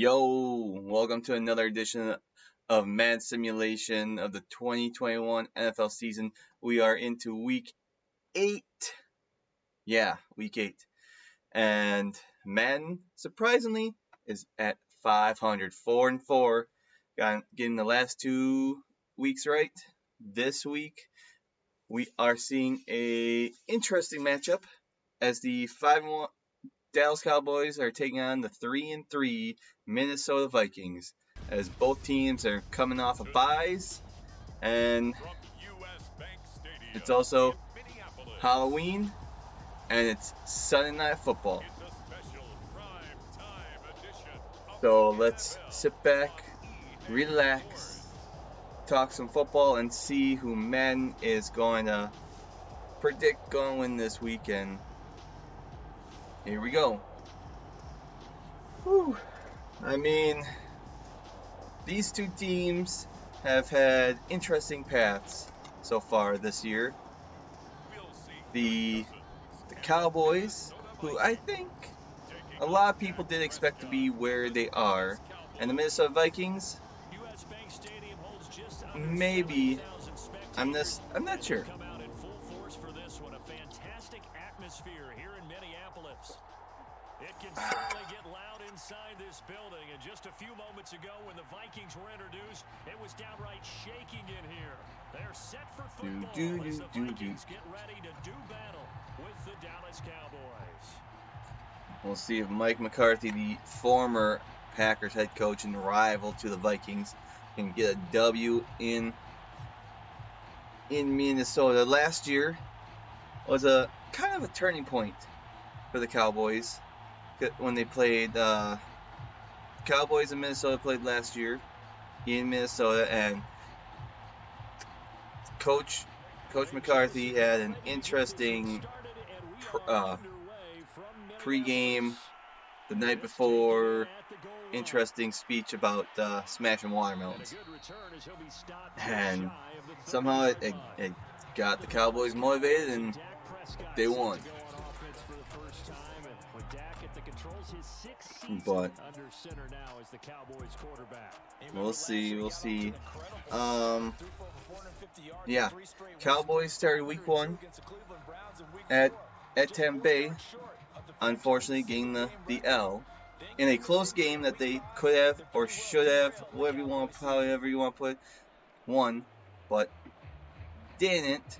Yo, welcome to another edition of Madden Simulation of the 2021 NFL season. We are into week 8. Yeah, week 8. And Madden, surprisingly, is at 500, 4-4. Getting the last 2 weeks right. This week, we are seeing a interesting matchup as the 5-1 Dallas Cowboys are taking on the 3-3 Minnesota Vikings, as both teams are coming off of byes, and it's also Halloween, and it's Sunday Night Football. So let's sit back, relax, talk some football, and see who Madden is going to predict going to win this weekend. Here we go. Whew. I mean, these two teams have had interesting paths so far this year. The Cowboys, who I think a lot of people did expect to be where they are, and the Minnesota Vikings, maybe. I'm not sure. It can certainly get loud inside this building. And just a few moments ago when the Vikings were introduced, it was downright shaking in here. They're set for football as the Vikings get ready to do battle with the Dallas Cowboys. We'll see if Mike McCarthy, the former Packers head coach and rival to the Vikings, can get a W in Minnesota. Last year was a kind of a turning point for the Cowboys. When they played, Cowboys and Minnesota played last year in Minnesota, and Coach McCarthy had an interesting pregame the night before, interesting speech about smashing watermelons, and somehow it got the Cowboys motivated, and they won. But we'll see. Yeah, Cowboys started week 1 at Tampa Bay, unfortunately getting the L in a close game that they could have or should have, however you want to put it, won, but didn't.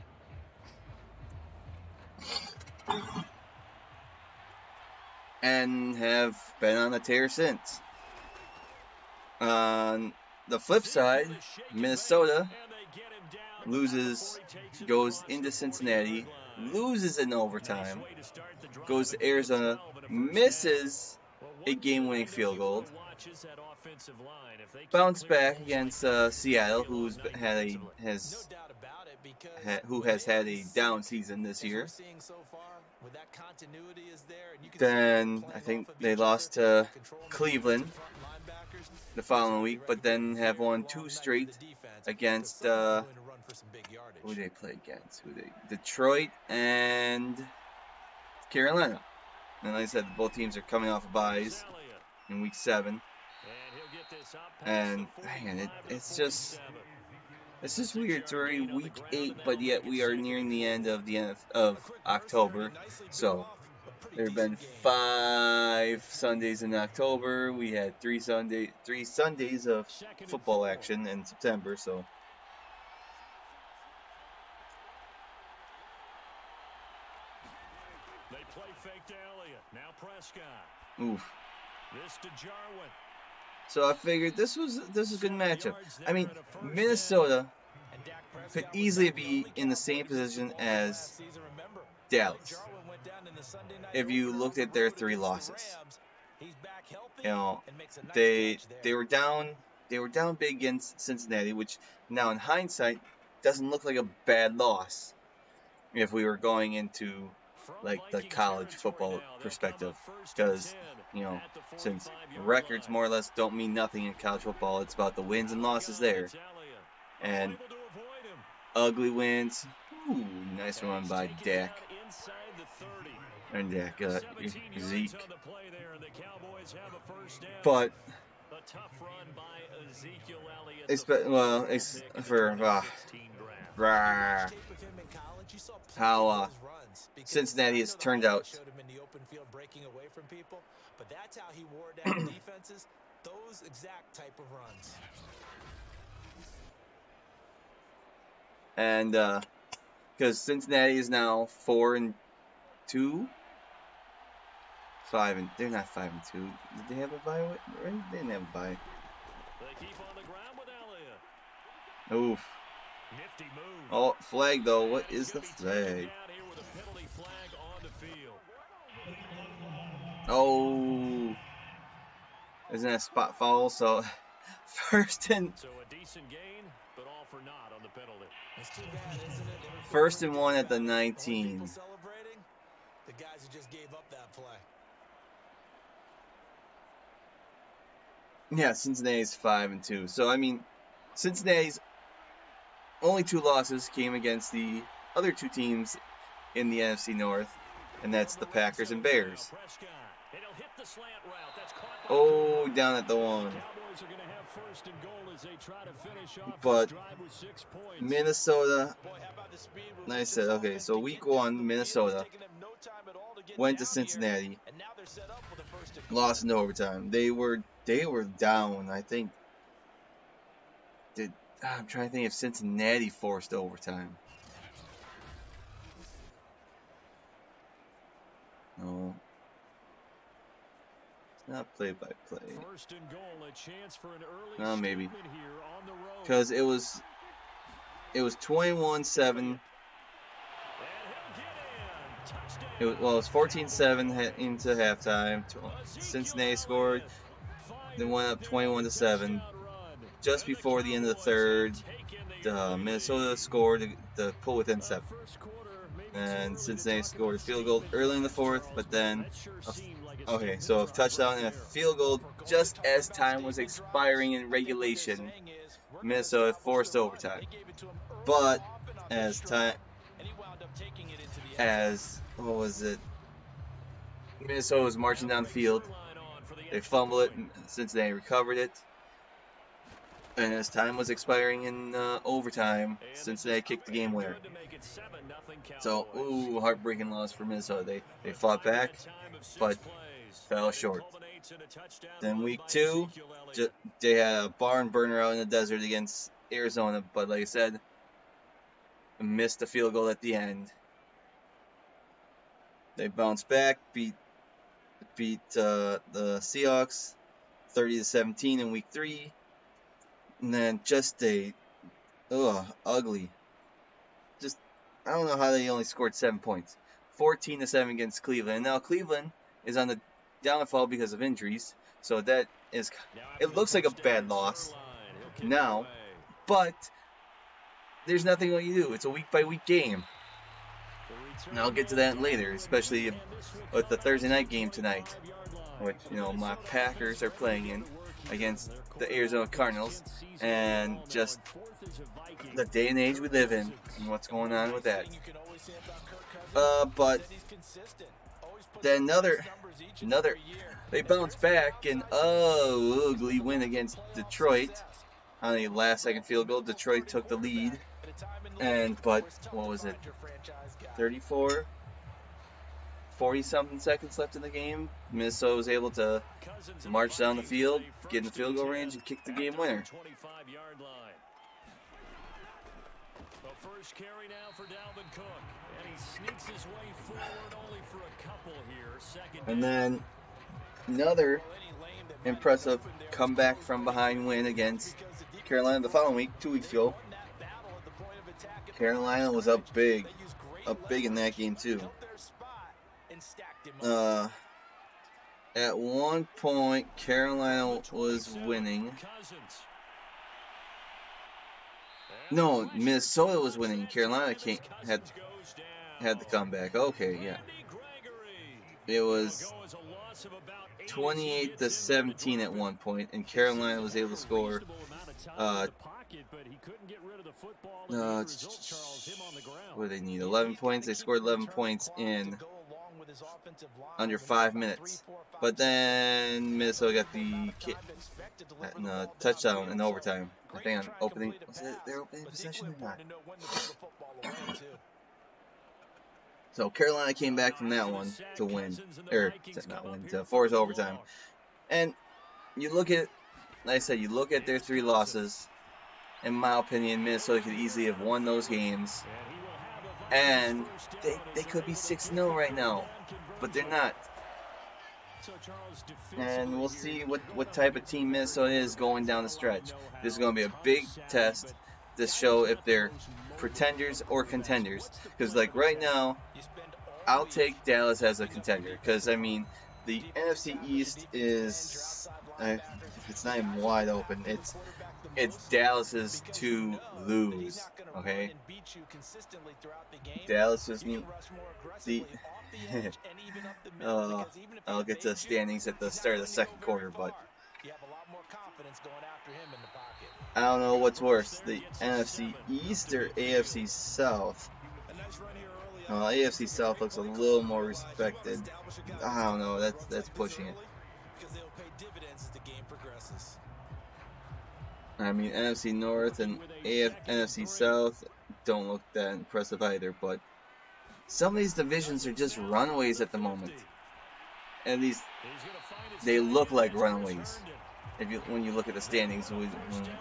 And have been on a tear since. On the flip side, Minnesota goes into Cincinnati, loses in overtime, goes to Arizona, misses a game-winning field goal, bounce back against Seattle, who has had a down season this year. Then I think they lost to Cleveland the following week, but then have won 2 straight against who they play against? Detroit and Carolina. And like I said, both teams are coming off of byes in week 7. And man, it's just weird. It's already week 8, but yet we are nearing the end of October. So there have been 5 Sundays in October. We had 3 Sundays of football action in September. So they play fake to Elliott. Now Prescott. Oof. This to Jarwin. So I figured this was a good matchup. I mean, Minnesota could easily be in the same position as Dallas if you looked at their 3 losses. You know, they were down big against Cincinnati, which now in hindsight doesn't look like a bad loss if we were going into like the college football perspective, because since records more or less don't mean nothing in college football, it's about the wins and losses there, and ugly wins. Ooh, nice run by Dak. And Zeke. But Well, for how Cincinnati has turned out. But that's how he wore down defenses, those exact type of runs. And because Cincinnati is now 4-2, 5-2. They're not 5-2. Did they have a bye? Right? They didn't have a bye. They keep on the ground with Elliott. Oof. Oh, flag though. What is the flag? Oh, isn't that a spot foul? So first and So a decent gain, but all for naught on the penalty. It's too bad, isn't it? First and 1 at the 19. Celebrating the guys who just gave up that play. Yeah, Cincinnati's 5-2. So I mean, Cincinnati's only 2 losses came against the other 2 teams in the NFC North, and that's the Packers and Bears. Oh, down at the 1. But Minnesota, and I said, okay, so week 1, Minnesota went to Cincinnati, lost in overtime. They were down, I think. I'm trying to think if Cincinnati forced overtime. No. It's not play-by-play. No, maybe. Because it was 21-7. It was 14-7 into halftime. Cincinnati scored, then went up 21-7. Just before the end of the third, Minnesota scored to pull within 7. And Cincinnati scored a field goal early in the fourth, but then so a touchdown and a field goal just as time was expiring in regulation. Minnesota forced overtime. But Minnesota was marching down the field. They fumbled it, Cincinnati recovered it. And as time was expiring in overtime, Cincinnati kicked the game winner. So, heartbreaking loss for Minnesota. They fought back, but fell short. Then week 2, they had a barn burner out in the desert against Arizona, but like I said, missed the field goal at the end. They bounced back, beat the Seahawks 30-17 in week 3. And then just ugly. I don't know how they only scored 7 points. 14-7 against Cleveland. And now Cleveland is on the downfall because of injuries. So it looks like a bad loss now. But there's nothing you do. It's a week-by-week game. And I'll get to that later, especially with the Thursday night game tonight, which, my Packers are playing in against the Arizona Cardinals, and just the day and age we live in and what's going on with that. But then another they bounced back and ugly win against Detroit on a last-second field goal. Detroit took the lead, but what was it? 40-something seconds left in the game. Minnesota was able to march down the field, get in the field goal range, and kick the game winner. First carry now for Dalvin Cook, and he sneaks his way forward only for a couple here. And then another impressive comeback from behind win against Carolina the following week, 2 weeks ago. Carolina was up big in that game too. At one point, Carolina was winning. No, Minnesota was winning. Carolina had the comeback. Okay, yeah. It was 28-17 at one point, and Carolina was able to score. What do they need? 11 points. They scored 11 points in under 5 minutes. But then Minnesota got the touchdown in overtime. I think on opening, was it their opening possession or not? So Carolina came back from that one to win, or to not win, to force overtime. And you look at, like I said, you look at their 3 losses. In my opinion, Minnesota could easily have won those games. And they could be 6-0 right now. But they're not. And we'll see what type of team Minnesota is going down the stretch. This is going to be a big test to show if they're pretenders or contenders. Because, like, right now, I'll take Dallas as a contender. Because, I mean, the NFC East is, it's not even wide open. It's Dallas's to lose, okay? Dallas just need the. I'll get to the standings at the start of the second quarter, but I don't know what's worse, the NFC East or AFC South. AFC South looks a little more respected. I don't know. That's pushing it. I mean, NFC North and NFC South don't look that impressive either, but some of these divisions are just runaways at the moment. At least they look like runaways when you look at the standings when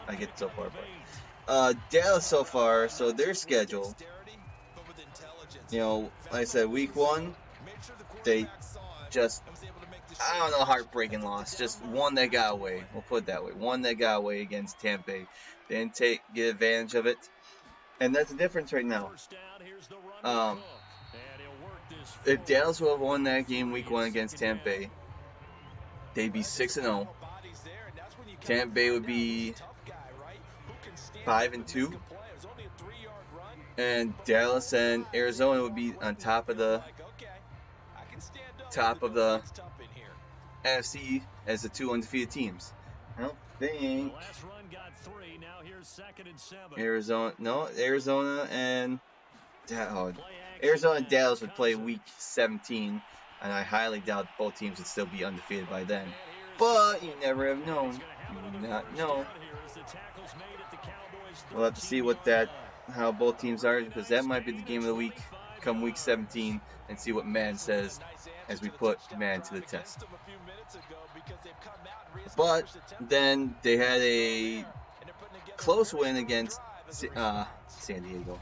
I get so far. But Dallas so far, so their schedule, you know, like I said, week 1, they just, I don't know, heartbreaking loss. Just one that got away. We'll put it that way. One that got away against Tampa Bay. They didn't get advantage of it. And that's the difference right now. If Dallas would have won that game week 1 against Tampa Bay, they'd be 6-0. Tampa Bay would be 5-2. And Dallas and Arizona would be on top of the NFC as the 2 undefeated teams. I don't think Arizona and Dallas would play week 17, and I highly doubt both teams would still be undefeated by then. But you never have known. You do not know. We'll have to see how both teams are, because that might be the game of the week come week 17, and see what Madden says as we put Madden to the test. But then they had a close win against San Diego.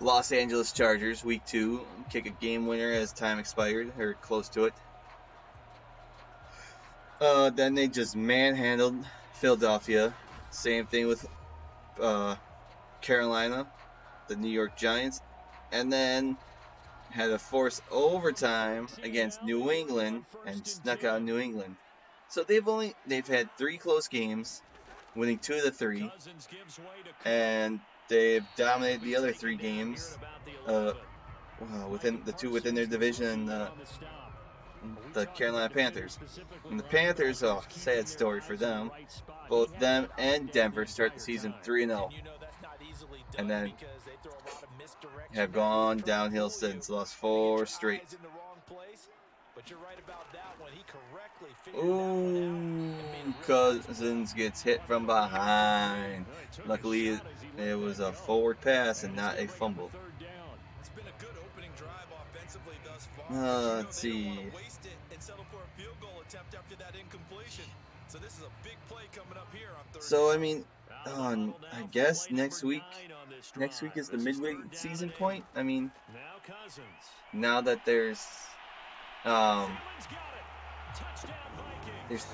Los Angeles Chargers, week 2, kick a game winner as time expired, or close to it. Then they just manhandled Philadelphia. Same thing with Carolina, the New York Giants, and then had a forced overtime against New England and snuck out New England. So they've had 3 close games, winning 2 of the 3, and they've dominated the other 3 games within their division, the Carolina Panthers. And the Panthers, sad story for them. Both them and Denver start the season 3-0, and then have gone downhill since. Lost 4 straight. Ooh, Cousins gets hit from behind. Luckily, it was a forward pass and not a fumble. Let's see. So, I mean, I guess next week is the midway season point. I mean, now that there's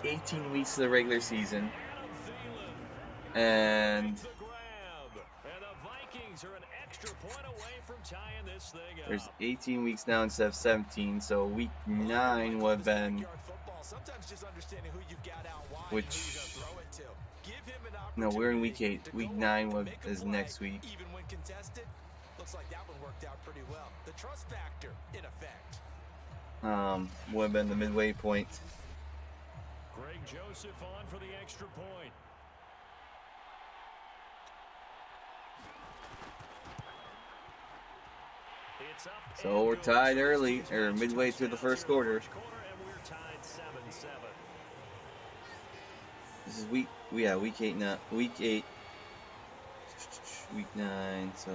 18 weeks of the regular season, and there's 18 weeks now instead of 17, so week 9 would have been, no, we're in week 8. Week 9 is next week. Would have been the midway point. Greg Joseph on for the extra point. So we're tied early, or midway through the first quarter. This is week 8 now. Week 8. Week 9. So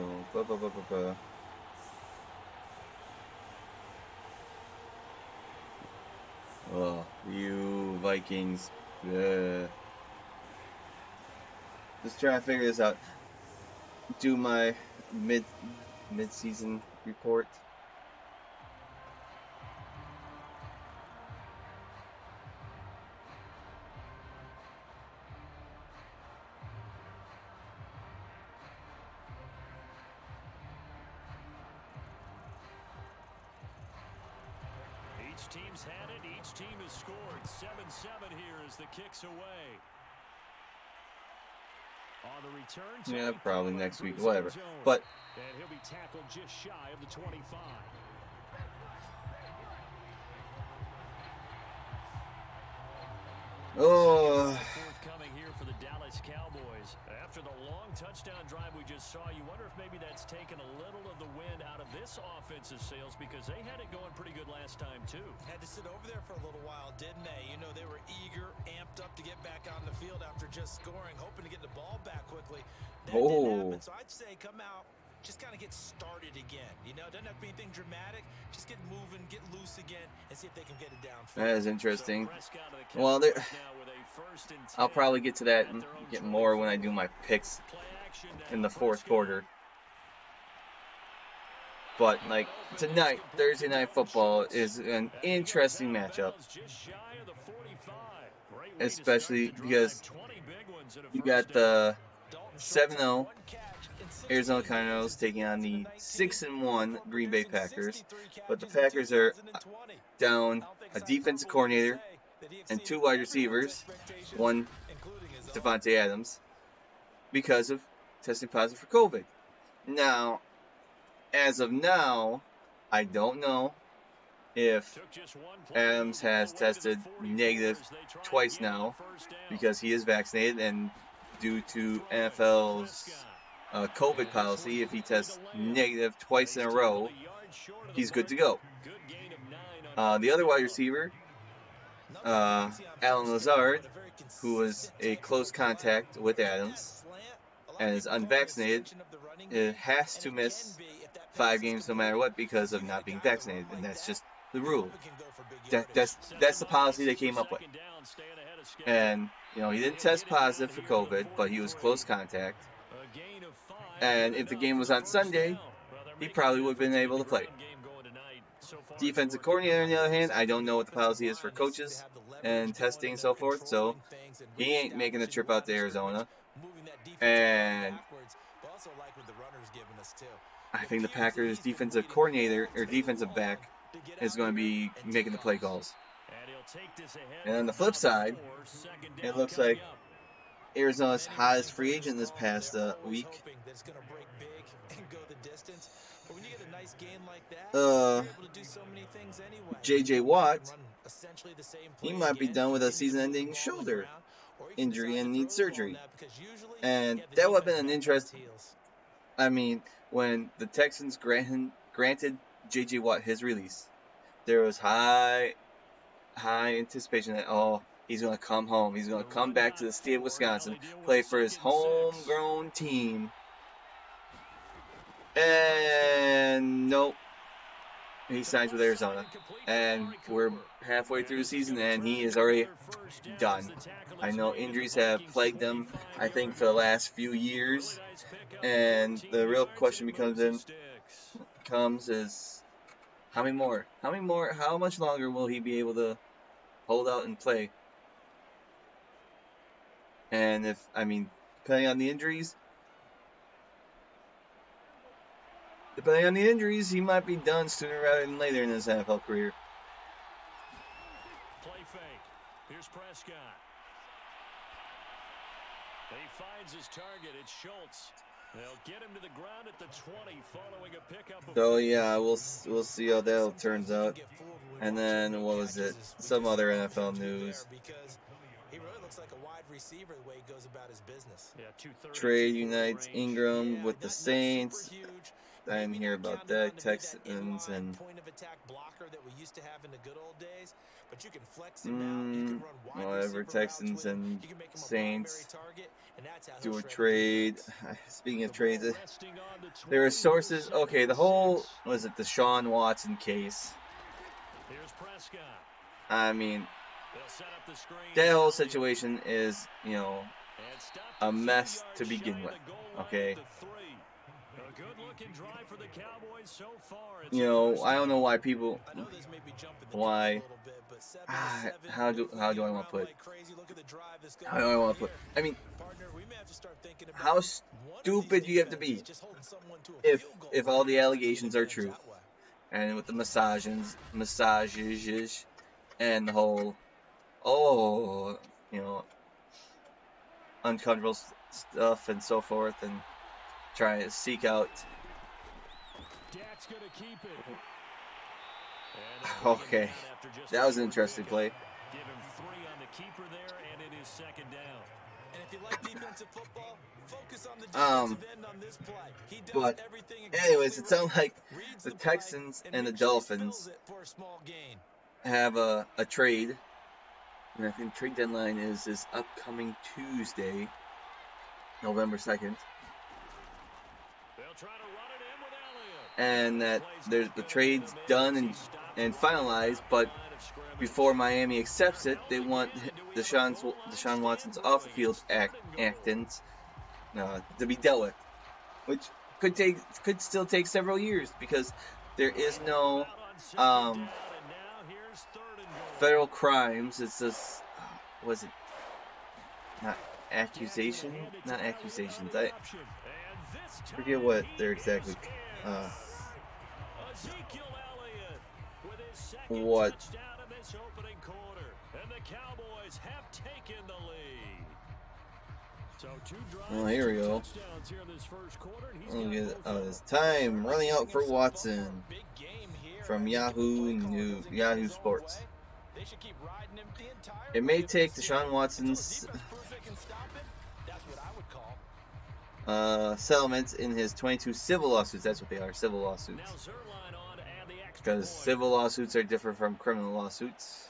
oh, you Vikings. Ugh. Just trying to figure this out. Do my mid-season report. Each team's had it. Each team has scored. 7-7 here as the kicks away. On the return, yeah, probably next week, whatever. But and he'll be tackled just shy of the 25. oh, Forthcoming here for the Dallas Cowboys. After the long touchdown drive we just saw, you wonder if maybe that's taken a little of the wind out of this offense's sails because they had it going pretty good last time too. Had to sit over there for a little while, didn't they? You know, they were eager, amped up to get back on the field after just scoring, hoping to get the ball back quickly. That didn't happen, so I'd say come out, just kind of get started again. You know, doesn't have to be anything dramatic. Just get moving, get loose again, and see if they can get it downfield. that is interesting. Well, I'll probably get to that and get more when I do my picks in the fourth quarter. But, like, tonight, Thursday Night Football is an interesting matchup. Especially because you got the 7-0 Arizona Cardinals taking on the 6-1 Green Bay Packers. But the Packers are down a defensive coordinator and 2 wide receivers, one Devontae Adams, because of testing positive for COVID. Now, as of now, I don't know if Adams has tested negative twice now because he is vaccinated, and due to NFL's COVID policy, if he tests negative twice in a row, he's good to go. The other wide receiver, Alan Lazard, who was a close contact with Adams and is unvaccinated, has to miss 5 games no matter what because of not being vaccinated, and that's just the rule. That's the policy they came up with. And, you know, he didn't test positive for COVID, but he was close contact. And if the game was on Sunday, he probably would have been able to play. Defensive coordinator, on the other hand, I don't know what the policy is for coaches and testing and so forth, so he ain't making a trip out to Arizona. And I think the Packers' defensive coordinator, or defensive back, is going to be making the play calls. And on the flip side, it looks like Arizona's hottest free agent this past week, J.J. Watt, he might be done with a season-ending shoulder injury and needs surgery. And that would have been an interest. I mean, when the Texans granted J.J. Watt his release, there was high anticipation that, oh, he's going to come home. He's going to come back to the state of Wisconsin, play for his homegrown team. And nope. He signs with Arizona. And we're halfway through the season, and he is already done. I know injuries have plagued him, I think, for the last few years. And the real question becomes is how many more? How much longer will he be able to hold out and play? And depending on the injuries, he might be done sooner rather than later in his NFL career. Play fake. Here's Prescott. He finds his target. It's Schultz. They'll get him to the ground at the 20 following a pickup. So yeah, we'll see how that turns out. And then what was it? Some other NFL news. looks like a wide receiver the way he goes about his business. Yeah, Trade unites Ingram with the Not Saints. super huge. I didn't Maybe hear not about counting on that. to be that Texans inline and point of attack blocker that we used to have in the good old days, but you can flex him out, you can run wide whatever. receiver routes Texans with him, and you can make him a primary Saints target, and that's how he'll do a shred a trade. defense. Speaking of The trades, ball resting on the there are 20, sources. second Okay, and the whole 6. was it the Deshaun Watson case. Here's Prescott. I mean, They'll set up the screen. that whole situation is, you know, And stopped a a few mess yards to begin shy of with. the goal line Okay, at the 3. A good-looking drive for the Cowboys so far. It's you a know, first I don't know down. why people, I know this may be jumping the gun a why, little bit, but 7-7, how do if we I get want around to put, like crazy, look at the drive that's how going do I on want to put? here. I mean, Partner, we may have to start thinking about how one of these stupid do you have to defenses be just holding someone to a if field goal if when all they're the trying to get allegations are advantage true, that way. and with the massages, and the whole, oh, you know, uncomfortable stuff and so forth, and trying to seek out. Dak's going to keep it. Okay, that was an interesting play. Give him 3 on the keeper there, and it is second down. And if you like defensive football, focus on the defensive end on this play. He does But everything anyways, it sounds like reads the the play, Texans and and the makes sure he Dolphins spills it for a small gain. have a trade, and I think trade deadline is this upcoming Tuesday, November 2nd. They'll try to run it in with Elliott. And that there's the trade's done and finalized, but before Miami accepts it, they want Deshaun Watson's off-field actions to be dealt with, which could still take several years because there is no federal crimes. It's just was it not accusations. I forget what they're exactly what. And the Cowboys have taken the lead. So 2 drives, Oh, here we 2 go. touchdowns here in this first quarter, and he's Look got at both this time running out for Watson from Yahoo Sports. It may take Deshaun Watson's settlements in his 22 civil lawsuits. That's what they are, civil lawsuits. Because civil lawsuits are different from criminal lawsuits.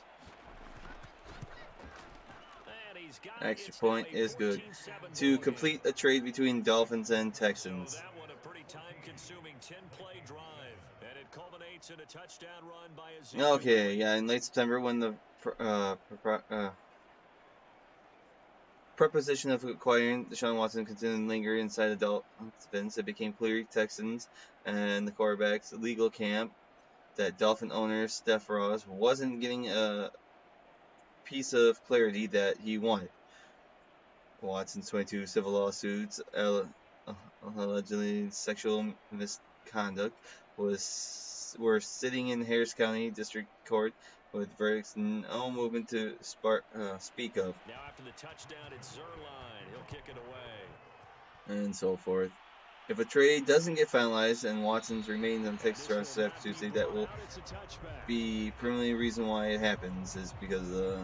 Extra point is good to complete a trade between Dolphins and Texans. So that one a pretty time-consuming 10-play drive, and it culminates in a touchdown run by Ezekiel. Okay, yeah, in late September when the proposition of acquiring Deshaun Watson continued to linger inside the Dolphins, it became clear to Texans and the quarterback's legal camp that Dolphin owner Steph Ross wasn't getting a piece of clarity that he wanted. Watson's 22 civil lawsuits, allegedly sexual misconduct, were sitting in Harris County District Court with verdicts no movement to speak of. Now after the touchdown, it's Zerline. He'll kick it away. And so forth. If a trade doesn't get finalized and Watson's remains on Texas roster after Tuesday, that will be permanently reason why it happens is because the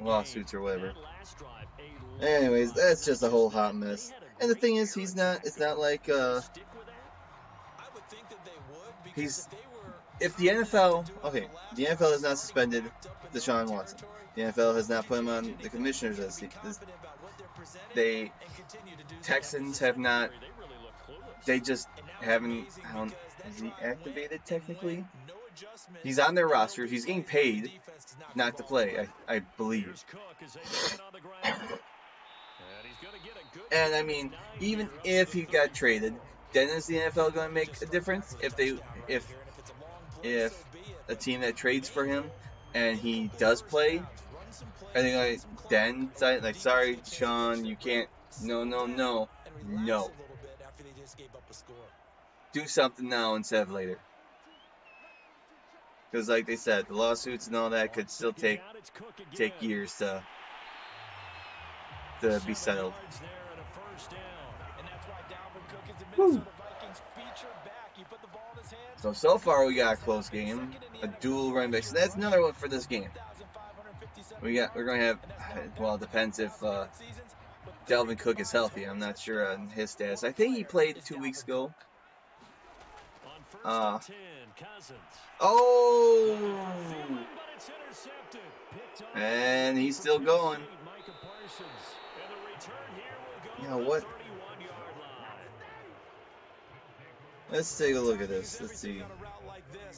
lawsuits or whatever. Anyways, that's just a whole hot mess. And the thing is, it's not like if the NFL, the NFL has not suspended Deshaun Watson. The NFL has not put him on the commissioner's list. Texans have not. They just haven't. Is he activated technically? He's on their roster. He's getting paid not to play, I believe. And I mean, even if he got traded, then is the NFL going to make a difference? If a team that trades for him and he does play, I think then sorry, Sean, you can't. No. Do something now instead of later. Because like they said, the lawsuits and all that could still take years to be settled. Woo. So far we got a close game. A dual running backs. That's another one for this game. we're going to have, well, it depends if Dalvin Cook is healthy. I'm not sure on his status. I think he played 2 weeks ago. And he's still going. You know what? Let's take a look at this. Let's see.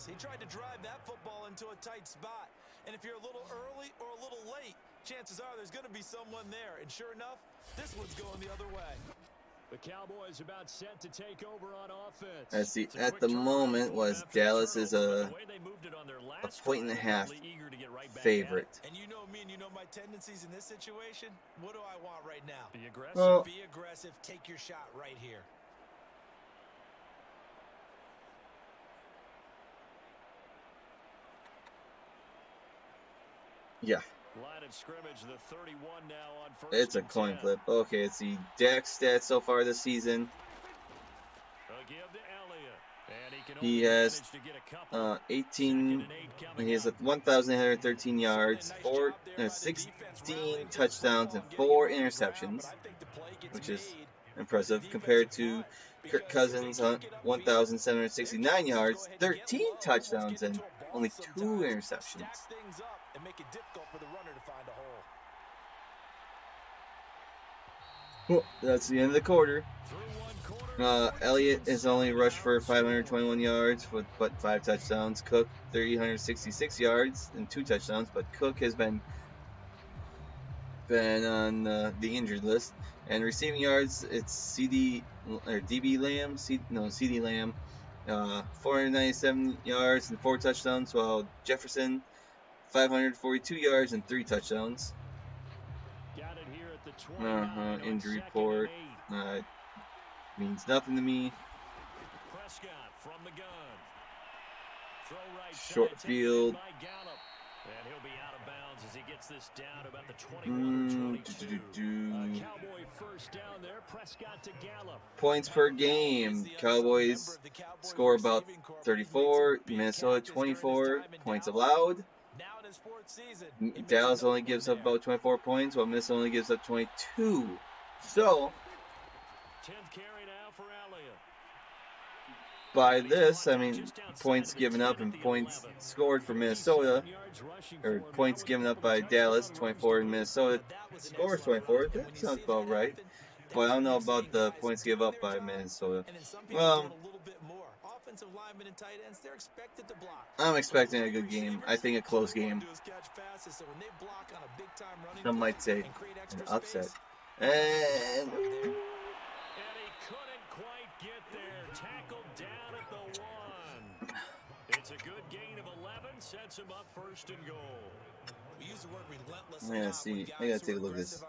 He tried to drive that football into a tight spot. And if you're a little early or a little late, chances are there's going to be someone there. And sure enough, this one's going the other way. The Cowboys about set to take over on offense. Let's see. At the moment, was Dallas is a point and a half favorite. And you know me and you know my tendencies in this situation. What do I want right now? Be aggressive. Well, Be aggressive. Take your shot right here. yeah. Line of scrimmage, the 31 now on first. It's a coin flip. Okay, let's see. Dak's stats so far this season. He has 18. He has 1,813 yards, 16 touchdowns, and 4 interceptions, which is impressive compared to Kirk Cousins' 1,769 yards, 13 touchdowns, and only 2 interceptions. Well, that's the end of the quarter. Elliott has only rushed for 521 yards but 5 touchdowns. Cook 366 yards and 2 touchdowns, but Cook has been on the injured list. And receiving yards, it's CD Lamb, 497 yards and 4 touchdowns, while Jefferson 542 yards and 3 touchdowns. Got it here at the 20. Injury report means nothing to me. Prescott from the gun. Throw right Short field. And he'll be out of bounds as he gets this down about the 21 22. Cowboy first down there. Prescott to Gallup. Points per game. Cowboys score about 34. Minnesota 24 points allowed. Dallas only gives up about 24 points, while Minnesota only gives up 22. So, 10th carry now for Elliott. By this, I mean points given up and points scored for Minnesota, or points given up by Dallas, 24, and Minnesota scores 24. That sounds about right. But I don't know about the points given up by Minnesota. I'm expecting a good game. I think a close game. Some might say an upset. And he couldn't quite get there. Tackled down at the 1. It's a good gain of 11. Sets him up first and goal. We use the word relentless. Yeah, see, I gotta take a look at this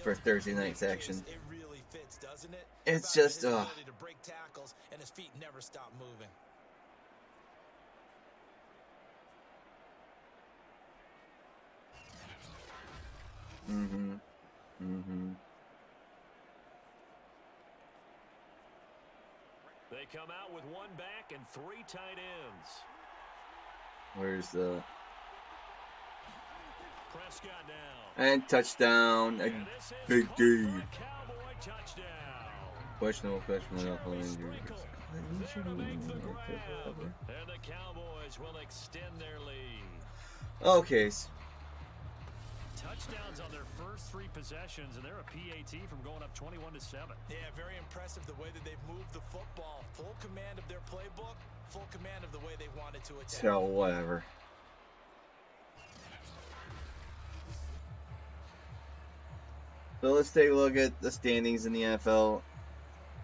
for Thursday night's action. It really fits, doesn't it? It's just, to break tackles and his feet never stop moving. They come out with 1 back and 3 tight ends. Where's the Prescott down. and touchdown? A big D. Questionable injury. And the Cowboys will extend their lead. Okay. Touchdowns on their first 3 possessions, and they're a PAT from going up 21-7. Yeah, very impressive the way that they've moved the football. Full command of their playbook, full command of the way they wanted to attack. So whatever. So let's take a look at the standings in the NFL.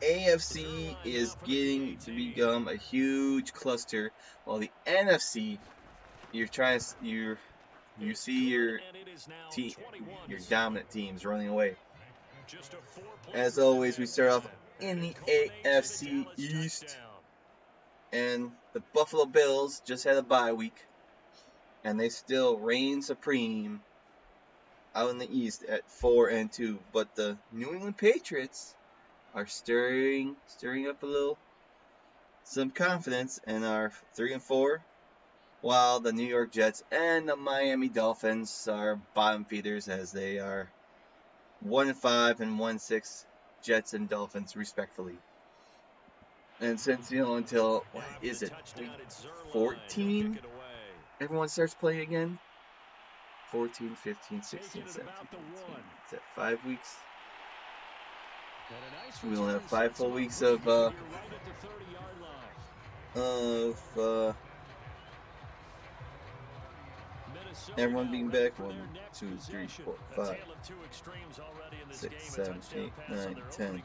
AFC is getting to become a huge cluster, while the NFC, you see your team, your dominant teams running away. As always, we start off in the AFC East, and the Buffalo Bills just had a bye week, and they still reign supreme out in the East at 4-2. But the New England Patriots are stirring up some confidence, and are 3-4. while the New York Jets and the Miami Dolphins are bottom feeders as they are 1-5 and 1-6 Jets and Dolphins respectfully. And since, until, what is it, week 14, everyone starts playing again? 14, 15, 16, 17, 18. Is that 5 weeks? We only have 5 full weeks of everyone being back. 1, 2, 3, 4, 5, 6, 7, 8, 9, 10,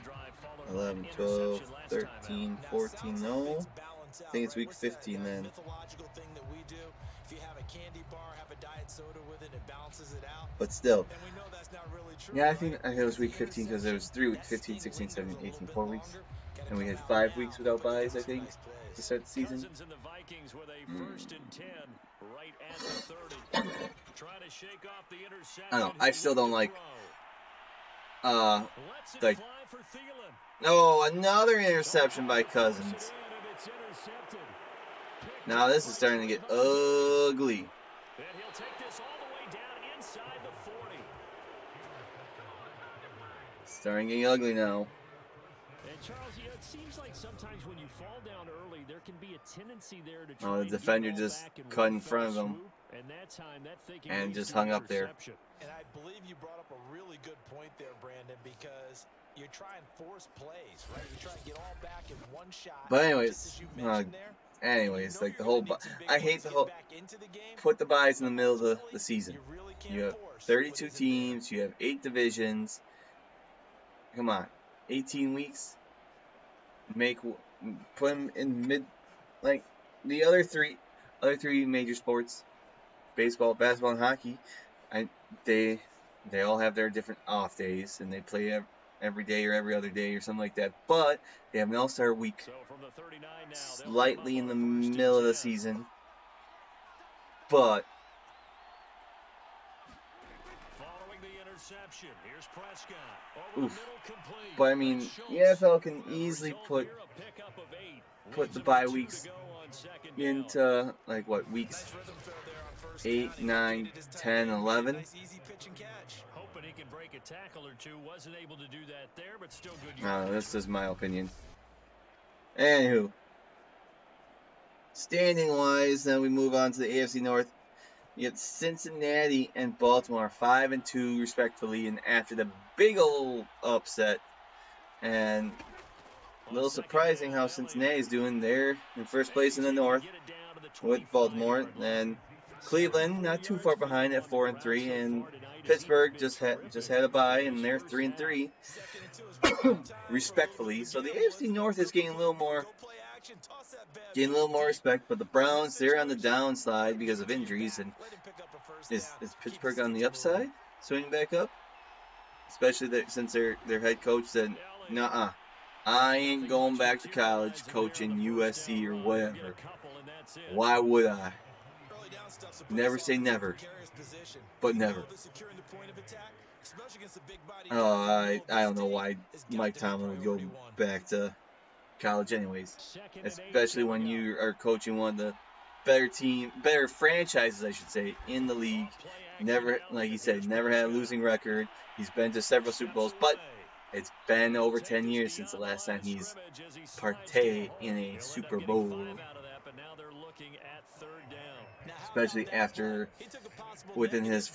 11, 12, 13, 14. No, I think it's week 15 then. But still. Yeah, I think it was week 15 because it was 3 weeks, 15, 16, 17, 18, 4 weeks. And we had 5 weeks without buys, I think, to start the season. I don't know. I still don't like. No, another interception by Cousins. Now this is starting to get ugly. Starting getting ugly now. And Charles, it seems like sometimes when you fall down early, there can be a tendency there to try the defender just cut in front of him and just hung up there. And I believe you brought up a really good point there, Brandon, because you try and force plays, right? You try and get all back in one shot. But anyways, like the whole, I hate the whole, put the buys in the middle of the season. You have 32 teams, you have 8 divisions. Come on, 18 weeks. Put them in mid, like the other three major sports, baseball, basketball, and hockey. They all have their different off days, and they play every day or every other day or something like that. But they have an all-star week, slightly in the middle of the season. But But I mean, the NFL can easily put the bye weeks into like what, weeks 8, 9, 10, 11. This is my opinion. Anywho, standing wise, then we move on to the AFC North. You have Cincinnati and Baltimore 5-2 respectively, and after the big old upset, and a little surprising how Cincinnati's doing. They're in first place in the North with Baltimore, and Cleveland not too far behind at 4-3, and Pittsburgh just had a bye, and they're 3-3 respectfully. So the AFC North is getting a little more respect, but the Browns, they're on the downside because of injuries. And is Pittsburgh on the upside, swinging back up? Especially since their head coach said, "Nuh-uh, I ain't going back to college coaching USC or whatever. Why would I? Never say never, but never." I don't know why Mike Tomlin would go back to college anyways, especially when you are coaching one of the better franchises, I should say, in the league. Never, like he said, never had a losing record. He's been to several Super Bowls, but it's been over 10 years since the last time he's partay in a Super Bowl. Especially after, within his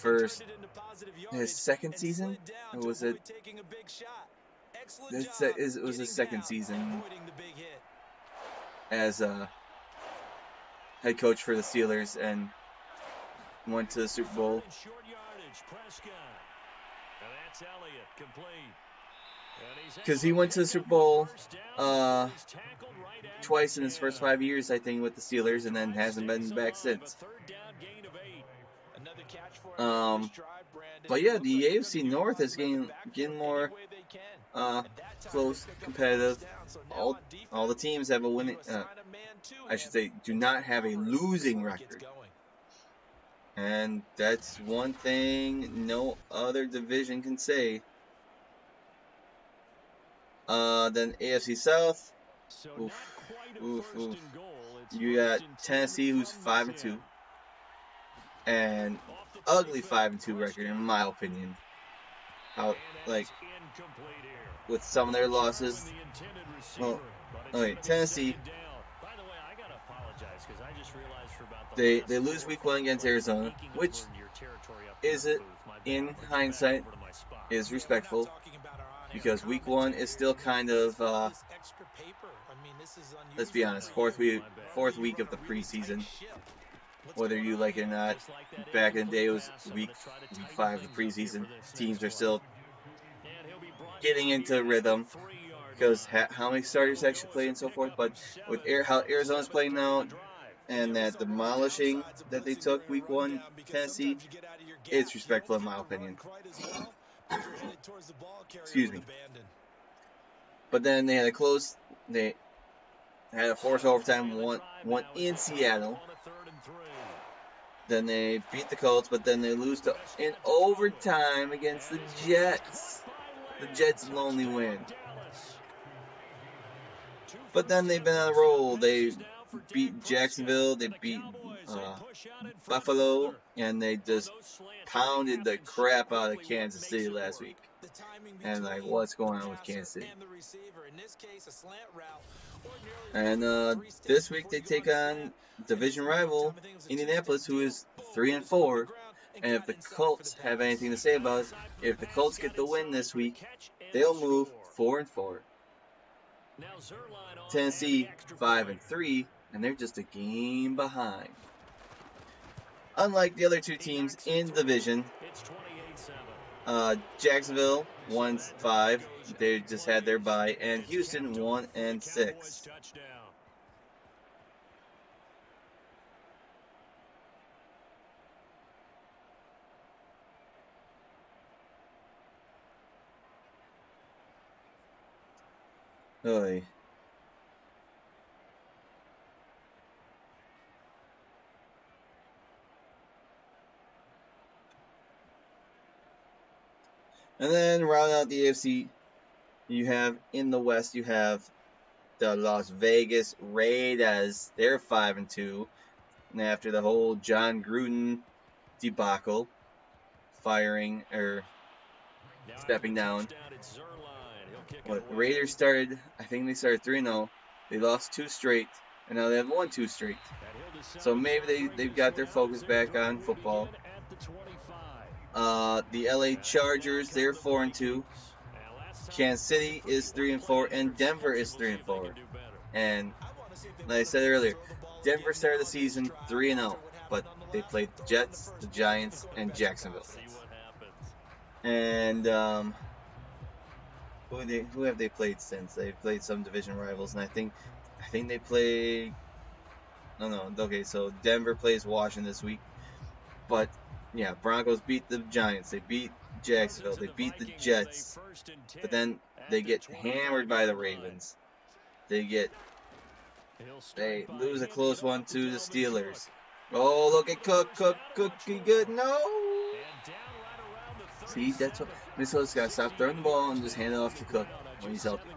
second season, or was it? It was his second season as a head coach for the Steelers, and went to the Super Bowl. Because he went to the Super Bowl twice in his first 5 years, I think, with the Steelers, and then hasn't been back since. But yeah, the AFC North is getting more close, competitive. All the teams have a winning, I should say, do not have a losing record. And that's one thing no other division can say. Then AFC South. Oof. You got Tennessee, who's 5-2. an ugly 5-2 record in my opinion. How with some of their losses. Well, okay, Tennessee. They lose week 1 against Arizona, which is it in hindsight is respectful because week 1 is still kind of let's be honest, fourth week of the preseason. Whether you like it or not, back in the day it was week 5 of the preseason. Teams are still getting into rhythm because how many starters actually play and so forth. But with how Arizona's playing now and that demolishing that they took week 1 Tennessee, it's respectful in my opinion. Excuse me. But then they had they had a forced overtime one in Seattle. Then they beat the Colts, but then they lose in overtime against the Jets. The Jets' lonely win. But then they've been on a roll. They beat Jacksonville, they beat Buffalo, and they just pounded the crap out of Kansas City last week. And like, what's going on with Kansas City? And this week they take on division rival Indianapolis, who is 3-4. And if the Colts have anything to say about it, if the Colts get the win this week, they'll move 4-4. Tennessee 5-3, and they're just a game behind. Unlike the other two teams in the division, Jacksonville 1-5, they just had their bye, and Houston 1-6. Oy. And then round out the AFC, you have in the West, you have the Las Vegas Raiders. They're 5-2. And after the whole John Gruden debacle, firing or stepping down. The Raiders started, I think they started 3-0. They lost 2 straight, and now they have won 2 straight. So maybe they've got their focus back on football. The LA Chargers, they're 4-2. Kansas City is 3-4, and Denver is 3-4. And like I said earlier, Denver started the season 3-0, but they played the Jets, the Giants, and Jacksonville. And who have they played since? They've played some division rivals, and I think they play. No. Okay, so Denver plays Washington this week, but yeah, Broncos beat the Giants. They beat Jacksonville. They beat the Jets, but then they get hammered by the Ravens. They lose a close one to the Steelers. Oh, look at Cook, good. No. See, that's what Minnesota's got to stop throwing the ball and just hand it off to Cook when he's healthy.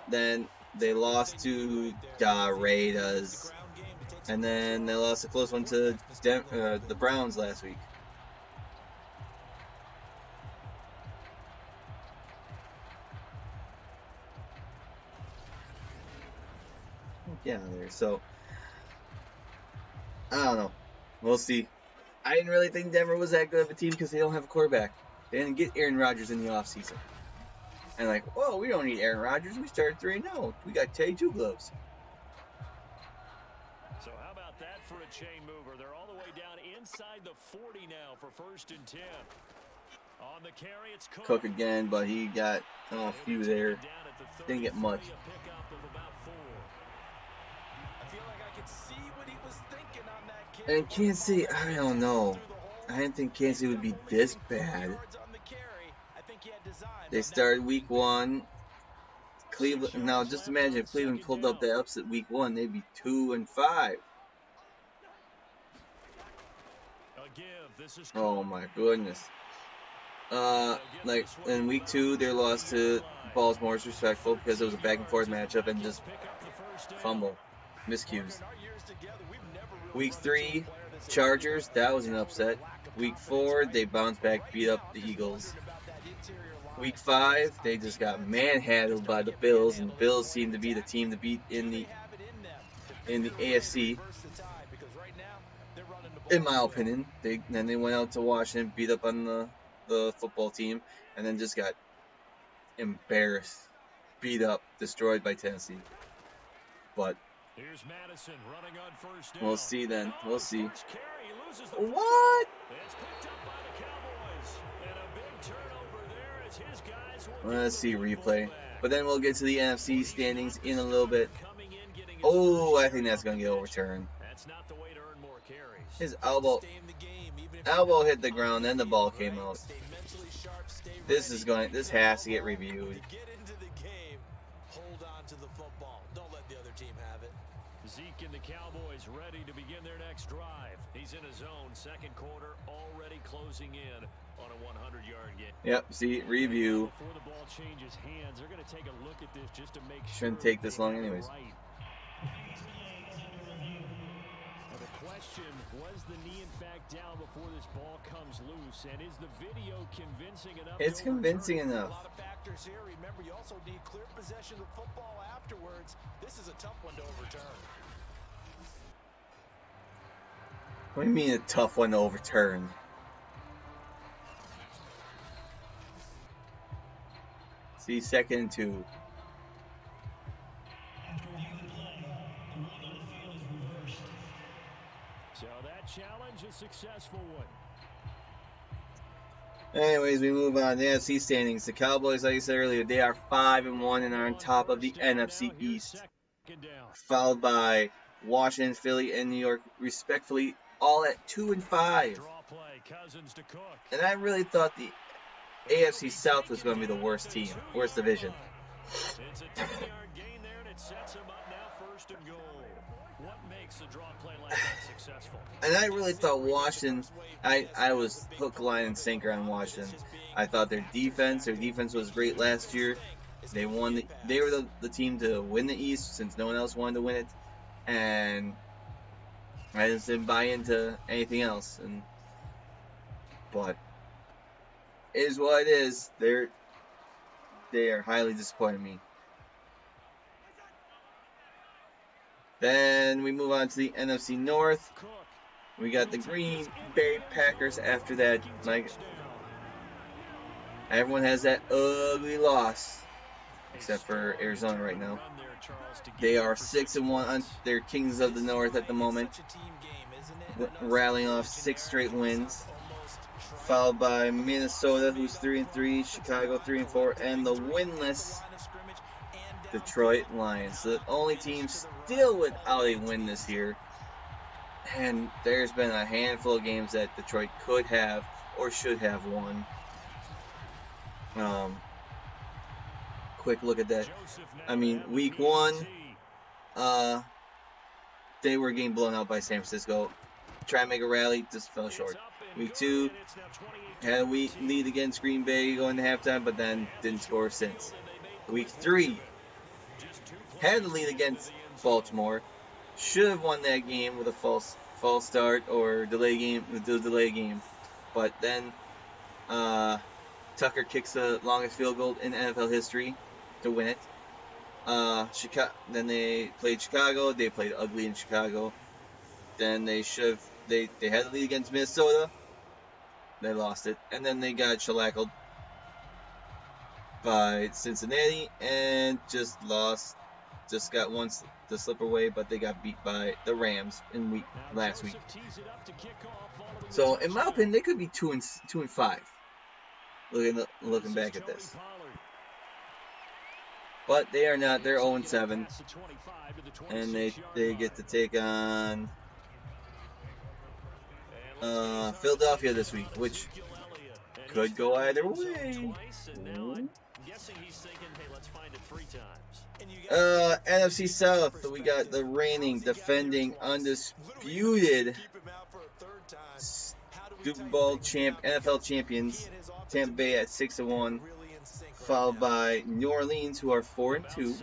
Then they lost to the Raiders, and then they lost a close one to the Browns last week. Yeah, there. So I don't know. We'll see. I didn't really think Denver was that good of a team because they don't have a quarterback. They didn't get Aaron Rodgers in the offseason. And like, whoa, we don't need Aaron Rodgers. We started 3-0. We got Teddy Two Gloves. So how about that for a chain mover? They're all the way down inside the 40 now for 1st and 10. On the carry, it's Cook again, but he got a few there. Didn't get much. And Kansas City, I don't know. I didn't think Kansas City would be this bad. They started week 1. Cleveland. Now, just imagine if Cleveland pulled up that upset week 1, they'd be 2-5. Oh my goodness. Like in week 2, their loss to Baltimore is respectful because it was a back and forth matchup and just fumble. Miscues. Week 3, Chargers, that was an upset. Week 4, they bounced back, beat up the Eagles. Week 5, they just got manhandled by the Bills, and the Bills seem to be the team to beat in the AFC. In my opinion, then they went out to Washington, beat up on the football team, and then just got embarrassed, beat up, destroyed by Tennessee. But we'll see then. We'll see. What? Let's see replay. But then we'll get to the NFC standings in a little bit. Oh, I think that's going to get overturned. His elbow hit the ground, then the ball came out. This has to get reviewed. Zeke and the Cowboys ready to begin their next drive. He's in his zone, second quarter, already closing in on a 100-yard game. Yep, see, review. Before the ball changes hands, they're going to take a look at this just to make sure. Shouldn't take this long anyways. Right. Now the question, was the knee in fact down before this ball comes loose? And is the video convincing enough? It's convincing enough. A lot of factors here. Remember, you also need clear possession of the football afterwards. This is a tough one to overturn. What do you mean a tough one to overturn? See, 2nd and 2. So that challenge is a successful one. Anyways, we move on. The NFC standings. The Cowboys, like I said earlier, they are 5-1 and are on top of the NFC East, followed by Washington, Philly, and New York, respectively, all at 2-5. And I really thought the AFC South was going to be the worst team, worst division. It's a 10-yard gain there, and it sets him up now, 1st and goal. What makes a draw play like that successful? And I really thought Washington, I was hook, line, and sinker on Washington. I thought their defense was great last year. They won. They were the team to win the East since no one else wanted to win it, and I just didn't buy into anything else. But it is what it is. They are highly disappointing me. Then we move on to the NFC North. We got the Green Bay Packers after that. Like, everyone has that ugly loss, except for Arizona right now. They are 6-1. They're kings of the North at the moment, rallying off 6 straight wins, followed by Minnesota, who's 3-3, Chicago 3-4, and the winless Detroit Lions. The only team still without a win this year. And there's been a handful of games that Detroit could have or should have won. Quick look at that. I mean, week 1, they were getting blown out by San Francisco. Try to make a rally, just fell short. Week 2, had a lead against Green Bay going to halftime, but then didn't score since. Week 3, had the lead against Baltimore. Should have won that game with a false start or delay game. But then Tucker kicks the longest field goal in NFL history to win it. Then they played Chicago. They played ugly in Chicago. Then they had the lead against Minnesota. They lost it. And then they got shellackled by Cincinnati and just lost. Just got one to slip away, but they got beat by the Rams last week. So, in my opinion, they could be 2-5. Looking back at this, but they are not. They're 0-7, and they get to take on Philadelphia this week, which could go either way. NFC South, we got the reigning, defending, undisputed Super Bowl NFL champions, Tampa Bay at 6-1, followed by New Orleans, who are 4-2,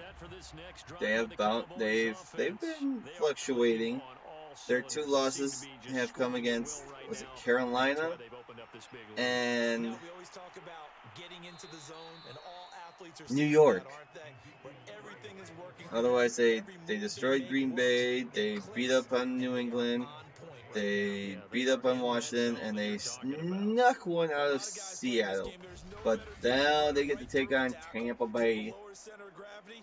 They've been fluctuating. Their 2 losses have come against, was it Carolina and New York. Otherwise, they destroyed Green Bay, they beat up on New England, they beat up on Washington, and they snuck one out of Seattle. But now they get to take on Tampa Bay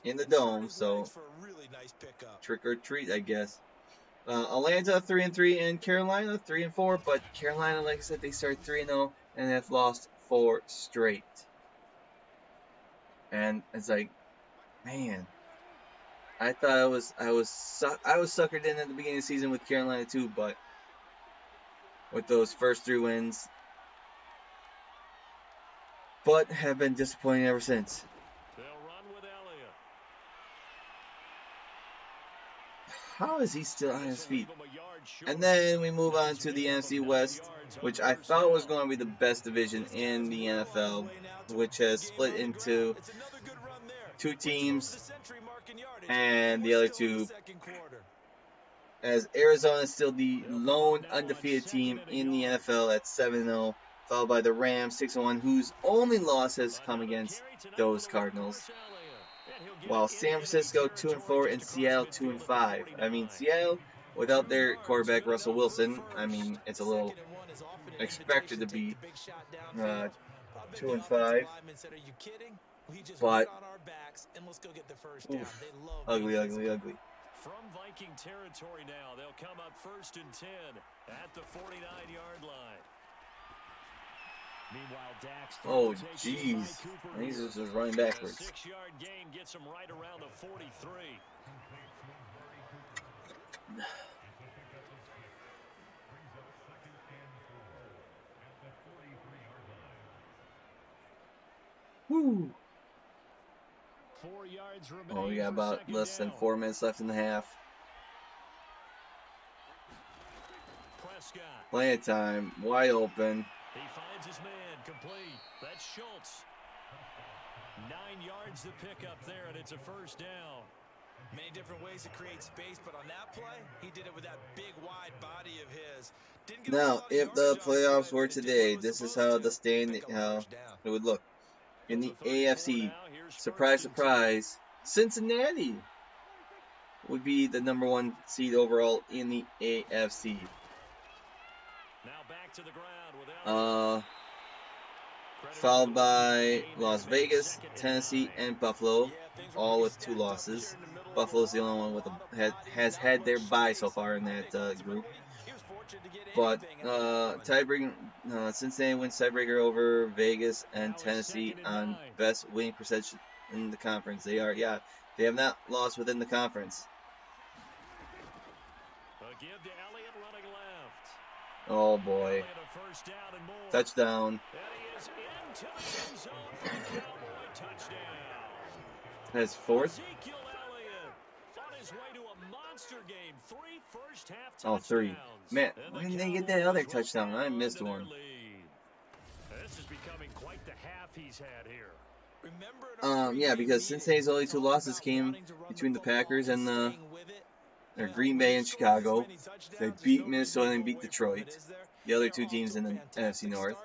in the Dome, so trick or treat, I guess. Atlanta 3-3 and Carolina 3-4, but Carolina, like I said, they started 3-0 and have lost 4 straight. And it's like, man, I thought I was suckered in at the beginning of the season with Carolina too, but with those first 3 wins, but have been disappointing ever since. How is he still on his feet? And then we move on to the NFC West, which I thought was going to be the best division in the NFL, which has split into 2 teams, and the other 2, as Arizona is still the lone undefeated team in the NFL at 7-0, followed by the Rams 6-1, whose only loss has come against those Cardinals. While San Francisco 2-4 and Seattle 2-5. I mean, Seattle, without their quarterback Russell Wilson, I mean, it's a little expected to be 2-5. But oof, ugly. From Viking territory now, they'll come up 1st and 10 at the 49-yard line. Oh, jeez. He's just running backwards. 6-yard gain gets him right around the 43. Woo. 4 yards remaining. Oh, we got about less than 4 minutes left in the half. Play time, wide open. He finds his man, complete. That's Schultz. 9 yards to pick up there, and it's a 1st down. Many different ways to create space, but on that play, he did it with that big, wide body of his. Now, if the playoffs were today, this is how the it would look. In the AFC, surprise, surprise, Cincinnati would be the number 1 seed overall in the AFC. Now back to the ground followed by Las Vegas, Tennessee, and Buffalo, all with 2 losses. Buffalo's the only one with has had their bye so far in that group. But Cincinnati wins tiebreaker over Vegas and Tennessee on best winning percentage in the conference. They have not lost within the conference. Oh boy. Touchdown. That's 4th. Oh, 3. Man, when did they get that other touchdown? I missed one. This is becoming quite the half he's had here. Yeah, because Cincinnati's only 2 losses came between the Packers and Green Bay and Chicago. They beat Minnesota and beat Detroit, the other 2 teams in the NFC North.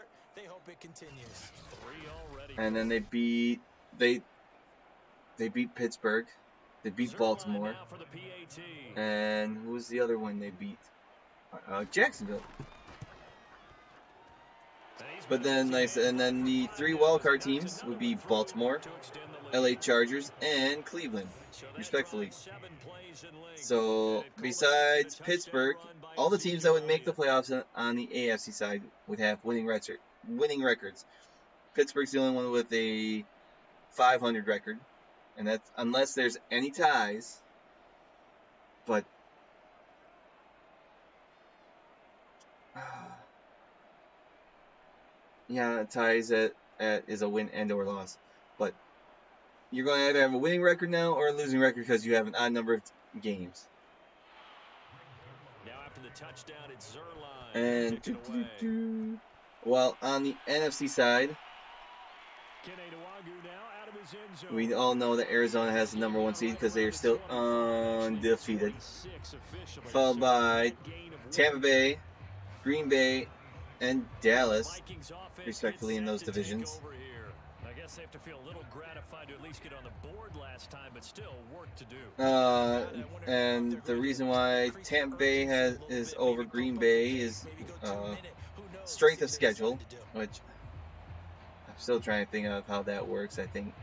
And then they beat Pittsburgh. They beat Baltimore. And who was the other one they beat? Jacksonville. But then, and then the 3 wildcard teams would be Baltimore, LA Chargers, and Cleveland, respectfully. So, besides Pittsburgh, all the teams that would make the playoffs on the AFC side would have winning records. Pittsburgh's the only one with a 500 record, and that's unless there's any ties. But yeah, ties is a win and or loss. But you're going to either have a winning record now or a losing record because you have an odd number of games. Now after the touchdown, it's Zerline. And well, on the NFC side, We all know that Arizona has the number 1 seed because they are still undefeated. Followed by Tampa Bay, Green Bay, and Dallas, respectively, in those divisions. I guess they have to feel a little gratified to at least get on the board last time, but still work to do. And the reason why Tampa Bay is over Green Bay is strength of schedule, which I'm still trying to think of how that works. I think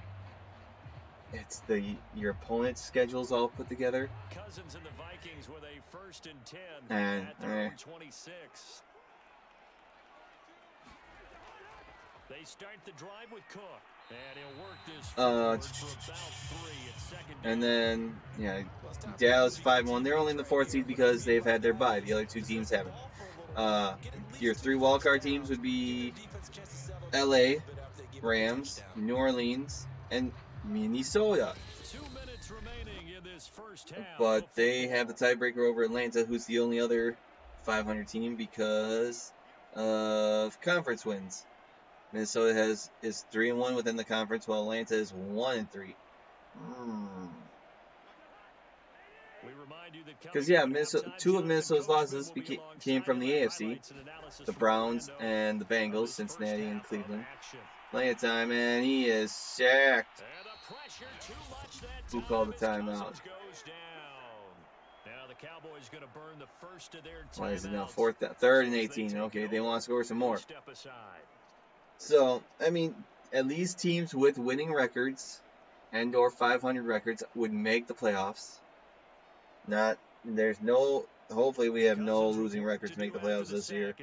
it's your opponent's schedules all put together. Cousins and the Vikings with a 1st and 10 and at their own 26. They start the drive with Cook. And he'll work this forward for about 3 at 2nd down. And then, yeah, Dallas 5-1. They're only in the 4th seed because they've had their bye. The other 2 teams haven't. Your 3 wildcard teams would be LA, Rams, New Orleans, and Minnesota. 2 minutes remaining in this first half. But they have the tiebreaker over Atlanta, who's the only other 500 team because of conference wins. Minnesota is 3-1 within the conference, while Atlanta is 1-3. Because Minnesota, 2 of Minnesota's losses came from the AFC, the Browns and the Bengals, Cincinnati and Cleveland. Plenty of time, and he is sacked. Who called the timeout? What is it now? 3rd and 18. Okay, they want to score some more. So, I mean, at least teams with winning records and or 500 records would make the playoffs. Hopefully we have no losing records to make the playoffs this year.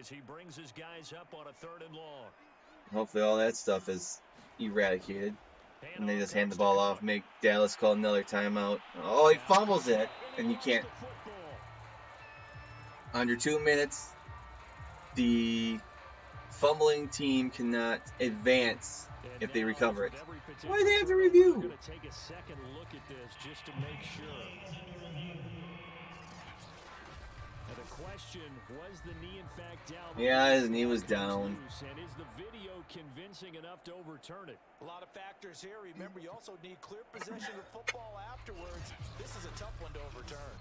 Hopefully all that stuff is eradicated. And they just hand the ball off, make Dallas call another timeout. Oh, he fumbles it, and you can't. Under 2 minutes, the fumbling team cannot advance if they recover it. Why do they have to review? We're going to take a second look at this just to make sure. And the question, was the knee in fact down? Yeah, his knee was down. And is the video convincing enough to overturn it? A lot of factors here. Remember, you also need clear possession of football afterwards. This is a tough one to overturn.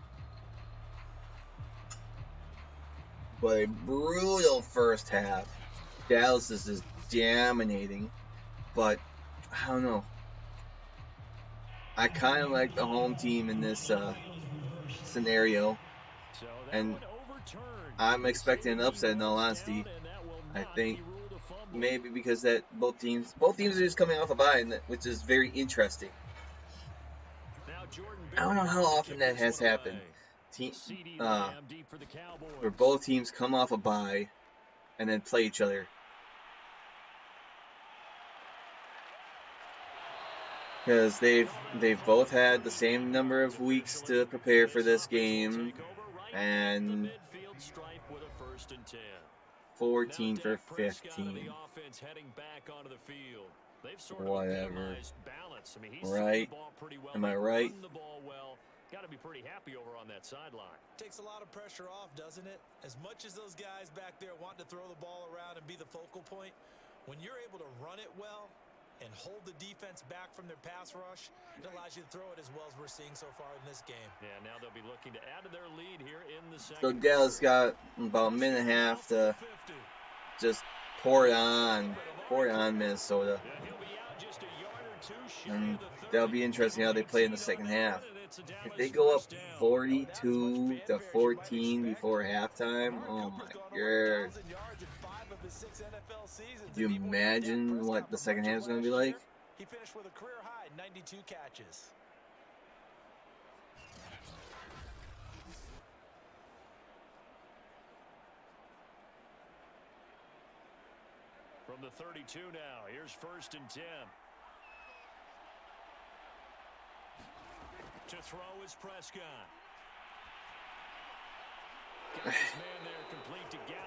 But a brutal first half. Dallas is just dominating, but I don't know. I kind of like the home team in this scenario, and I'm expecting an upset. In all honesty, I think maybe because that both teams are just coming off a bye, which is very interesting. I don't know how often that has happened. Where both teams come off a bye and then play each other. Because they've both had the same number of weeks to prepare for this game, and 14 for 15. Whatever. Right? Am I right? Got to be pretty happy over on that sideline. Takes a lot of pressure off, doesn't it? As much as those guys back there want to throw the ball around and be the focal point, when you're able to run it well and hold the defense back from their pass rush, it allows you to throw it as well as we're seeing so far in this game. Yeah, now they'll be looking to add to their lead here in the second. So Dallas got about a minute and a half to just pour it on Minnesota. And that'll be interesting how they play in the second half. If they go up 42-14 before halftime, oh my god. Do you imagine what the second half is going to be like? He finished with a career high 92 catches. From the 32 now, here's 1st and 10. To throw is Prescott.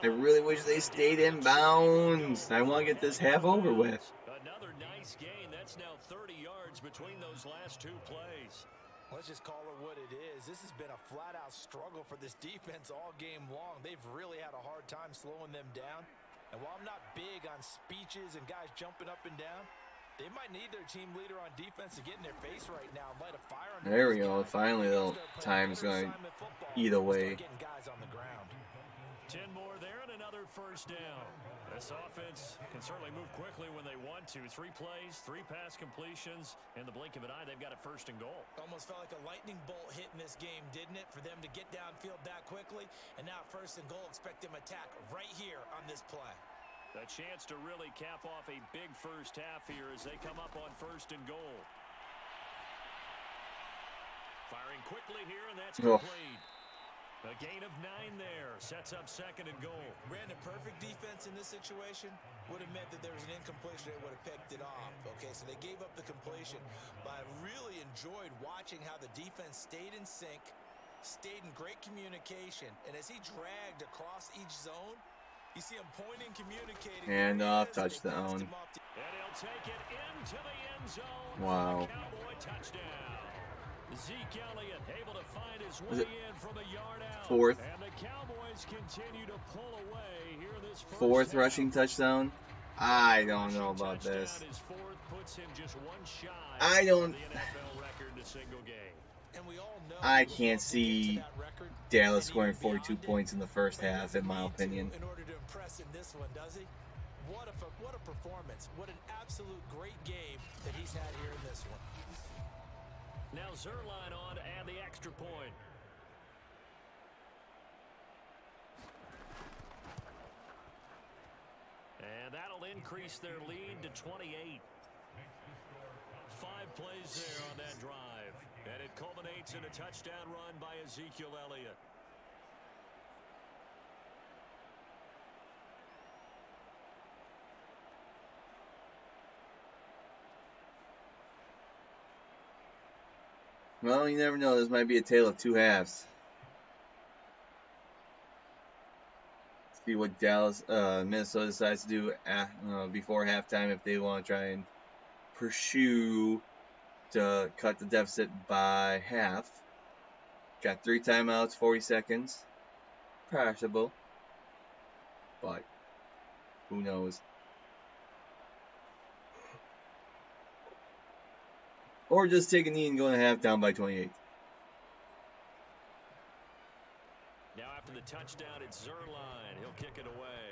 I really wish they stayed in bounds. I want to get this half over with. Another nice gain. That's now 30 yards between those last 2 plays. Let's just call it what it is. This has been a flat-out struggle for this defense all game long. They've really had a hard time slowing them down. And while I'm not big on speeches and guys jumping up and down, They might need their team leader on defense to get in their face right now and light a fire under There we this go. guy. Finally, the time's going to eat away. Getting guys on the ground. 10 more there and another first down. This offense can certainly move quickly when they want to. 3 plays, 3 pass completions. In the blink of an eye, they've got a first and goal. Almost felt like a lightning bolt hit in this game, didn't it? For them to get downfield that quickly. And now first and goal, expect them attack right here on this play. A chance to really cap off a big first half here as they come up on first and goal. Firing quickly here, and that's complete. A gain of 9 there. Sets up second and goal. Brandon, perfect defense in this situation would have meant that there was an incompletion. They would have picked it off. Okay, so they gave up the completion. But I really enjoyed watching how the defense stayed in sync, stayed in great communication. And as he dragged across each zone, you see him pointing, communicating. And off, touchdown. And he'll take it into the end zone. Wow. Cowboy touchdown. Zeke Elliott able to find his way in from a yard out. Fourth. And the Cowboys continue to pull away here this fourth rushing touchdown. I don't know about this. His fourth puts him just 1 shy I don't. of the NFL record in a single game. And we all know I can't see Dallas scoring 42 points in the first half, in my opinion. In order to impress in this one, does he? What a performance. What an absolute great game that he's had here in this one. Now Zerline on to add the extra point. And that'll increase their lead to 28. 5 plays there on that drive. And it culminates in a touchdown run by Ezekiel Elliott. Well, you never know. This might be a tale of 2 halves. See what Minnesota decides to do before halftime if they want to try and pursue to cut the deficit by half. Got 3 timeouts, 40 seconds. Possible. But who knows? Or just take a knee and go to half down by 28. Now after the touchdown, it's Zerline. He'll kick it away.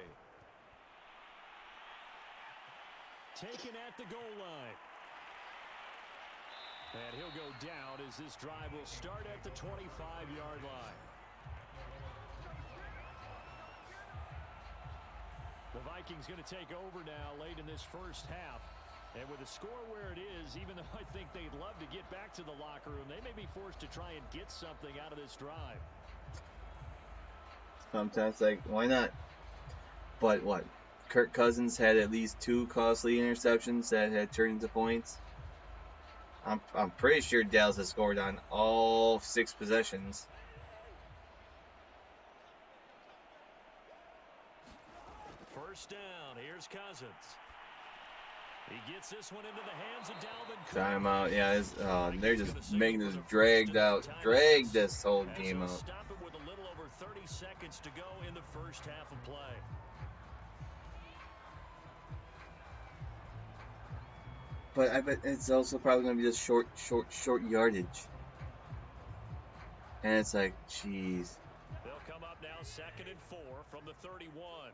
Taken at the goal line. And he'll go down as this drive will start at the 25-yard line. The Vikings going to take over now late in this first half. And with the score where it is, even though I think they'd love to get back to the locker room, they may be forced to try and get something out of this drive. Sometimes, like, why not? But what? Kirk Cousins had at least 2 costly interceptions that had turned into points. I'm pretty sure Dallas has scored on all 6 possessions. First down. Here's Cousins. He gets this one into the hands of Dalvin Cook. Timeout. Yeah, they're just making this drag this whole game out. Stop it with a little over 30 seconds to go in the first half of play. But I bet it's also probably going to be just short yardage. And it's like, jeez. They'll come up now 2nd and 4 from the 31.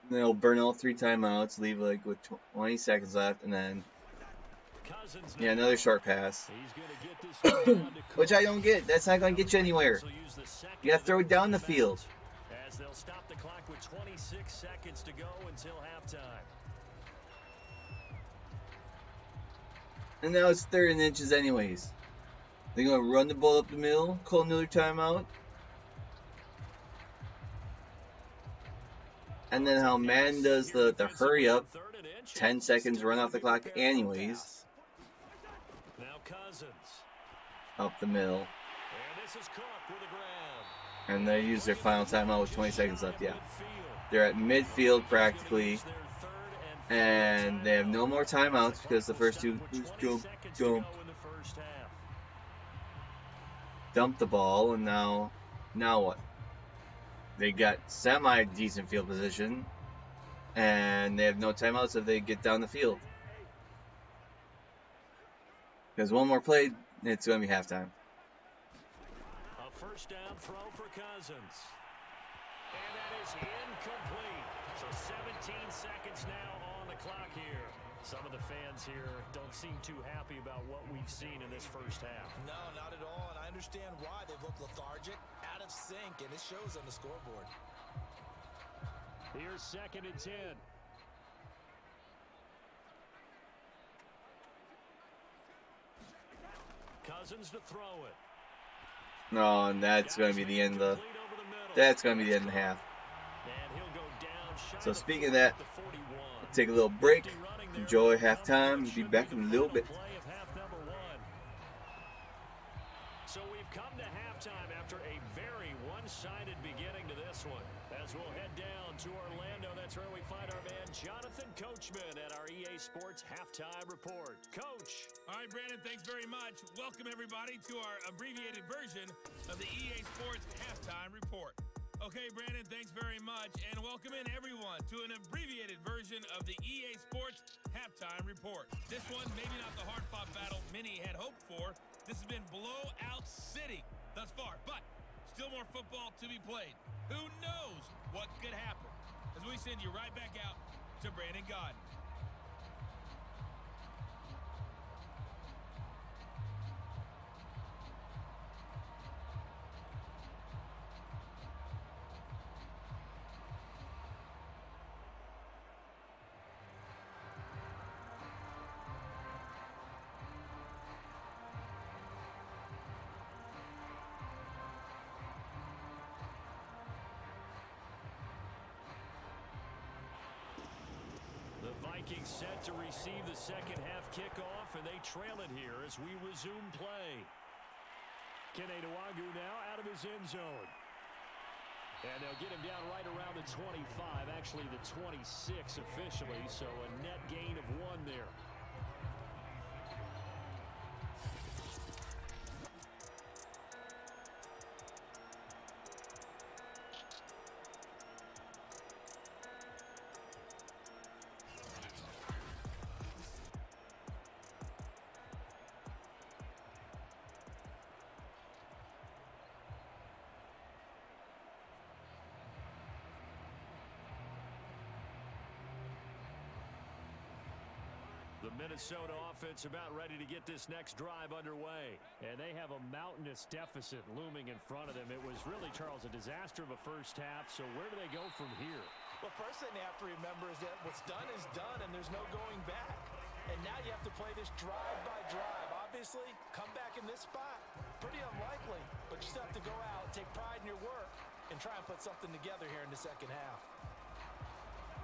They'll burn all 3 timeouts, leave like with 20 seconds left, and then another short pass. Which I don't get. That's not going to get you anywhere. You got to throw it down the field. As they'll stop the clock with 26 seconds to go until halftime. And now it's 3rd and inches anyways. They're going to run the ball up the middle, call another timeout. And then how Madden does the hurry up, 10 seconds run off the clock anyways. Now Cousins. Up the middle. And this is Cook with a grab. And they use their final timeout with 20 seconds left, yeah. They're at midfield practically. And they have no more timeouts because the first 2 dump the ball, and now what? They got semi-decent field position, and they have no timeouts if they get down the field. Because one more play, it's going to be halftime. A first down throw for Cousins. And that is incomplete. So 17 seconds now on the clock here. Some of the fans here don't seem too happy about what we've seen in this first half. No, not at all, and I understand why. They've looked lethargic, out of sync, and it shows on the scoreboard. Here's 2nd and 10. Cousins to throw it. No, and that's going to be the end of the. That's going to be the end of the half. So speaking of that, we'll take a little break, enjoy halftime, and be back in a little bit. So we've come to halftime after a very one-sided beginning to this one. As we'll head down to Orlando, that's where we find our man Jonathan Coachman at our EA Sports Halftime Report. Coach. All right, Brandon, thanks very much. Welcome, everybody, to our abbreviated version of the EA Sports Halftime Report. Okay, Brandon, thanks very much, and welcome in everyone to an abbreviated version of the EA Sports Halftime Report. This one, maybe not the hard-fought battle many had hoped for. This has been blowout city thus far, but still more football to be played. Who knows what could happen? As we send you right back out to Brandon Godden. Vikings set to receive the second half kickoff, and they trail it here as we resume play. Keneduagu now out of his end zone. And they'll get him down right around the 25, actually the 26 officially, so a net gain of 1 there. The Minnesota offense about ready to get this next drive underway. And they have a mountainous deficit looming in front of them. It was really, Charles, a disaster of a first half. So where do they go from here? Well, first thing they have to remember is that what's done is done, and there's no going back. And now you have to play this drive by drive. Obviously, come back in this spot, pretty unlikely. But you still have to go out, take pride in your work, and try and put something together here in the second half.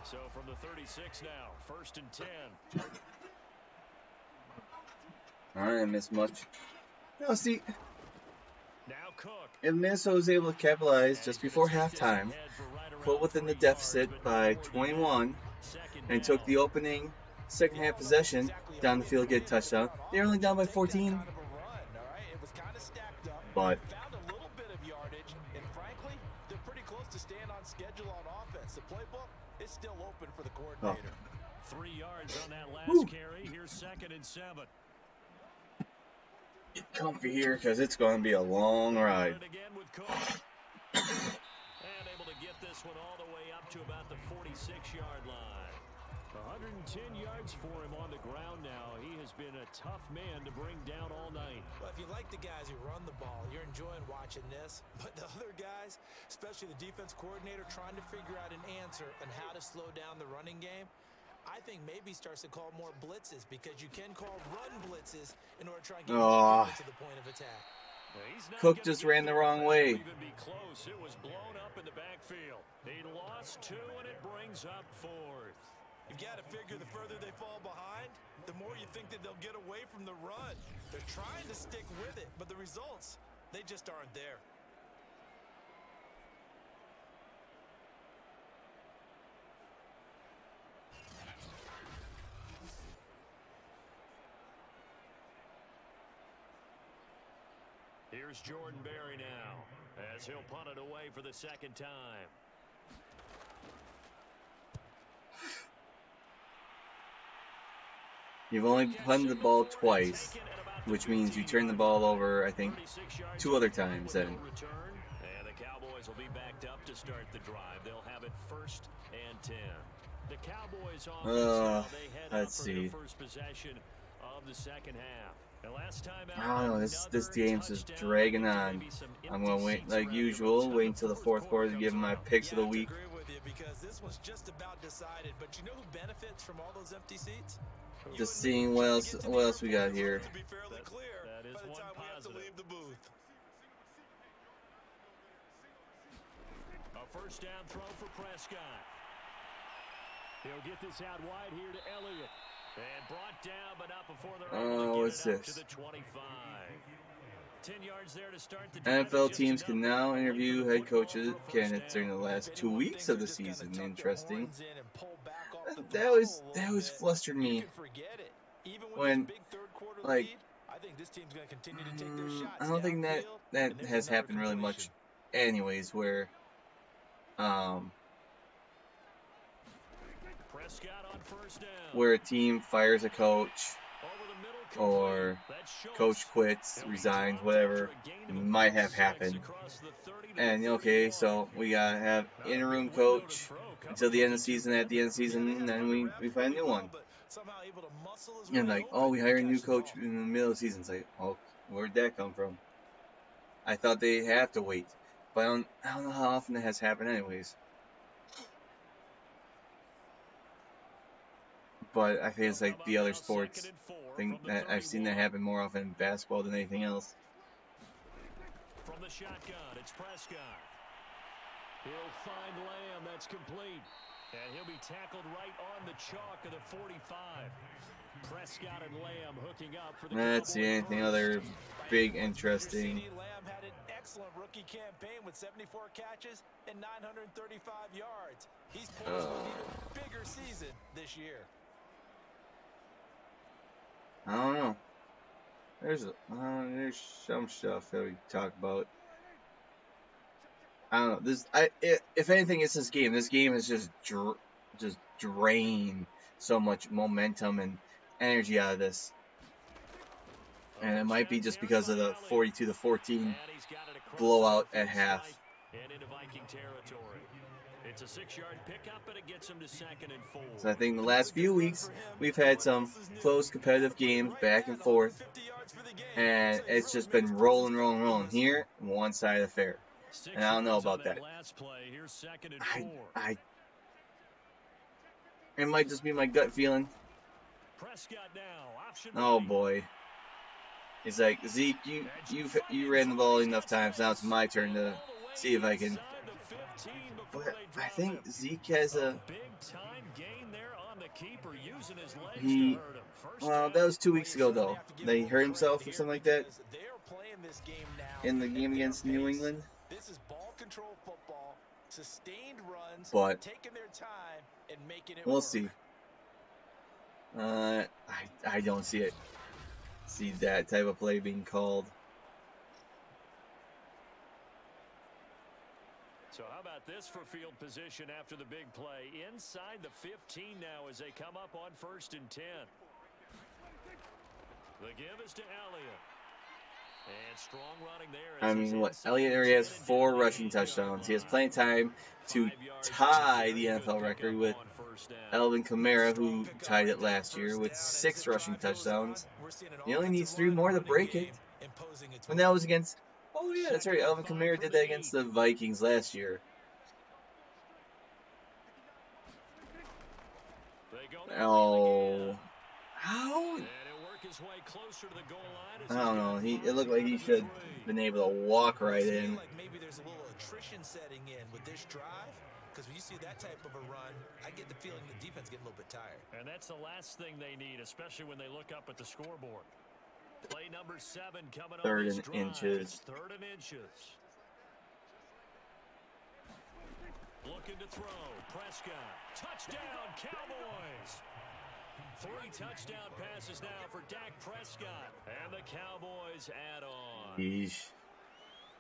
So from the 36 now, 1st and 10. All right, I missed much. Now, see, Now Cook. if Minnesota was able to capitalize just before halftime, put within the deficit by 21, and took the opening second half possession down the field, get a touchdown, they're only down by 14. But Found a little bit of yardage, and frankly, they're pretty close to staying on schedule on offense. The playbook is still open for the coordinator. 3 yards on that last carry. Here's 2nd and 7. get comfy here because it's going to be a long ride. Again with Cook. And able to get this one all the way up to about the 46-yard line. 110 yards for him on the ground now. He has been a tough man to bring down all night. Well, if you like the guys who run the ball, you're enjoying watching this. But the other guys, especially the defense coordinator, trying to figure out an answer on how to slow down the running game, I think maybe starts to call more blitzes, because you can call run blitzes in order to try and get to the point of attack. Cook just ran the wrong way. Even be close. It was blown up in the backfield. He lost 2, and it brings up 4th. You've got to figure the further they fall behind, the more you think that they'll get away from the run. They're trying to stick with it, but the results, they just aren't there. Here's Jordan Berry now, as he'll punt it away for the second time. You've only punted the ball twice. which means you turn the ball over, I think, 2 other times then. And the Cowboys will be backed up to start the drive. They'll have it 1st and 10. The Cowboys offense now, they head up Let's for see. their first possession of the second half. And last time out, I don't know, this game's just dragging on. I'm gonna wait like usual, wait until the 4th quarter to give them my picks of the week. Because this was just about decided, but you know who benefits from all those empty seats? Just seeing what else we got here. To be fairly clear, that is by the one time we have to positive. leave the booth. A first down throw for Prescott. He'll get this out wide here to Elliott. And brought down, but not before they're able to What's get it up this? to the 25. 10 yards there to start the drive. NFL teams can now interview head coaches candidates during the last 2 weeks of the season. Interesting. That was flustered me when, like, I don't think that has happened really much anyways, where a team fires a coach or coach quits, resigns, whatever might have happened. And okay, so we gotta have interim coach until the end of the season. At the end of the season, and then we find a new one. And like, oh, we hire a new coach in the middle of the season. It's like, oh, where'd that come from? I thought they have to wait, but I don't know how often that has happened, anyways. But I think it's like the other sports thing that I've seen that happen more often in basketball than anything else. From the shotgun, it's Prescott. He'll find Lamb. That's complete. And he'll be tackled right on the chalk of the 45. Prescott and Lamb hooking up for the Let's see anything other big interesting. Lamb had an excellent rookie campaign with 74 catches and 935 yards. He's poised for an even bigger season this year. I don't know. There's some stuff that we talk about. I don't know. If anything, it's this game. This game has just drained so much momentum and energy out of this. And it might be just because of the 42-14 blowout at half. And into Viking territory. It's a 6-yard pickup, but it gets him to 2nd and 4. So I think the last few weeks we've had some close competitive games back and forth, and it's just been rolling. Here, one side of the fair, and I don't know about that. It might just be my gut feeling. Oh boy, it's like, Zeke, you ran the ball enough times. Now it's my turn to see if I can. But I think Zeke has well, that was 2 weeks ago though. That he hurt himself or something like that in the game against New England. This is ball control football, sustained runs, but taking their time and making it we'll work. see. I don't see that type of play being called. So how about this for field position after the big play? Inside the 15 now as they come up on 1st and 10. The give is to Elliott. And strong running there. I mean, Elliott already has 4 rushing touchdowns. He has plenty of time to tie the NFL record with Alvin Kamara, who tied it last year with 6 rushing touchdowns. He only needs 3 more to break it. And that was against... Oh, yeah, that's right. Alvin Kamara did that against the Vikings last year. Oh. How? I don't know. It looked like he should have been able to walk right in. Like maybe there's a little attrition setting in with this drive. Because when you see that type of a run, I get the feeling the defense getting a little bit tired. And that's the last thing they need, especially when they look up at the scoreboard. Play number 7 coming up. 3rd and inches. 3rd and inches. Looking to throw. Prescott. Touchdown, Cowboys. 3 touchdown passes now for Dak Prescott. And the Cowboys add on. Yeesh.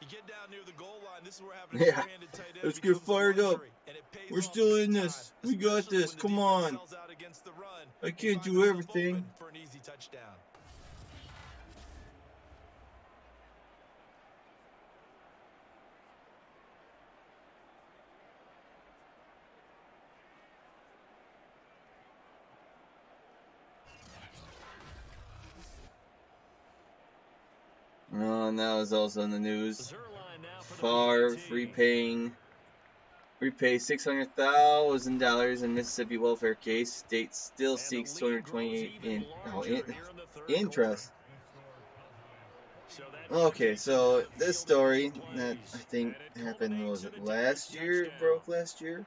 You get down near the goal line. This is where having a four-handed tight end let's get fired up. We're still in this. We got this. Come on. I can't do everything. For an easy touchdown. one that was also in the news. Favre repay $600,000 in Mississippi welfare case. State still seeks 228 in interest. Okay, so this story that I think happened, was it last year? Broke last year?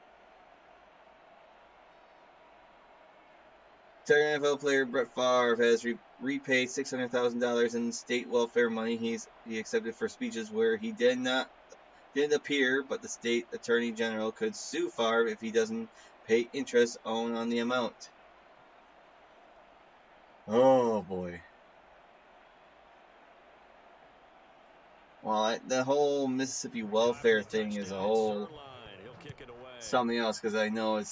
Retired NFL player Brett Favre has repaid $600,000 in state welfare money he accepted for speeches where he didn't appear, but the state attorney general could sue Favre if he doesn't pay interest owed on the amount. Oh boy. Well, the whole Mississippi welfare thing is a whole something else, because I know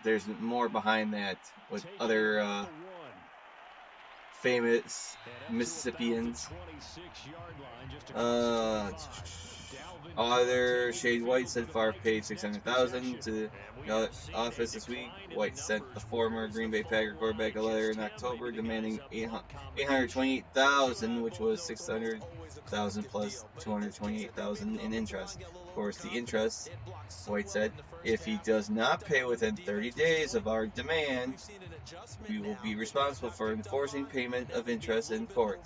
there's more behind that with other famous Mississippians. Author Shade White said Favre paid $600,000 to the office this week. White sent the former Green Bay Packer quarterback a letter in October demanding $828,000, which was $600,000 plus $228,000 in interest. Of course, the interest, White said, if he does not pay within 30 days of our demand, we will be responsible for enforcing payment of interest in court.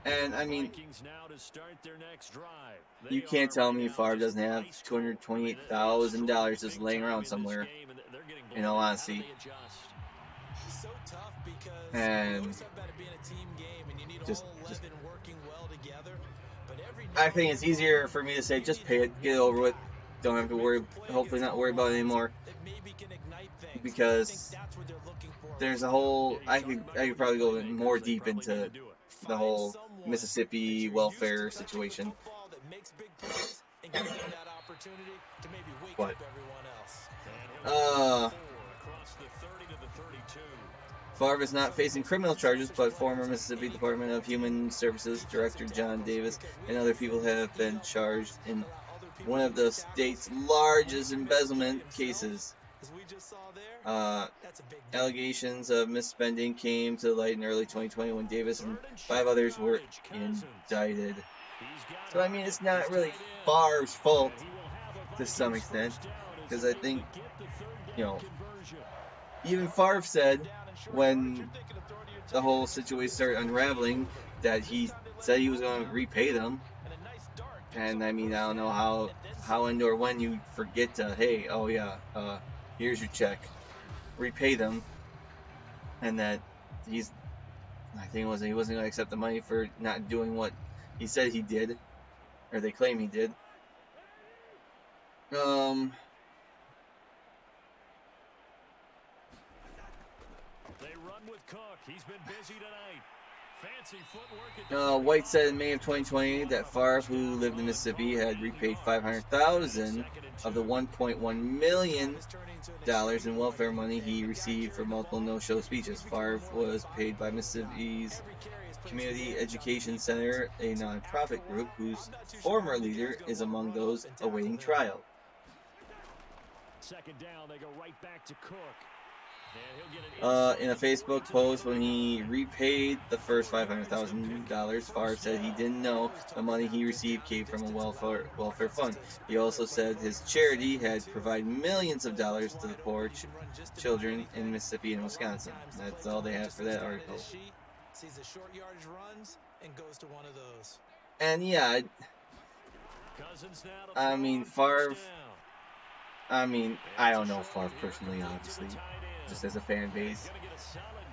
And I mean, you can't tell me Favre doesn't have $228,000 just laying around somewhere, in all honesty. And just I think it's easier for me to say, just pay it, get it over with. Don't have to worry, hopefully not worry about it anymore. Because there's a whole, I could probably go more deep into the whole Mississippi welfare situation. But Favre is not facing criminal charges, but former Mississippi Department of Human Services Director John Davis and other people have been charged in one of the state's largest embezzlement cases. Allegations of misspending came to light in early 2020 when Davis and 5 others were indicted. So, I mean, it's not really Favre's fault to some extent, because I think, even Favre said when the whole situation started unraveling that he said he was going to repay them. And I mean, I don't know how and or when you forget to, hey, oh yeah, here's your check, repay them, and that I think he wasn't going to accept the money for not doing what he said he did, or they claim he did. White said in May of 2020 that Favre, who lived in Mississippi, had repaid $500,000 of the $1.1 million in welfare money he received for multiple no-show speeches. Favre was paid by Mississippi's Community Education Center, a nonprofit group whose former leader is among those awaiting trial. Second down, they go right back to Cook. In a Facebook post, when he repaid the first $500,000, Favre said he didn't know the money he received came from a welfare fund. He also said his charity had provided millions of dollars to the poor children in Mississippi and Wisconsin. That's all they have for that article. And yeah, I mean, Favre, I don't know Favre personally, obviously. Just as a fan base,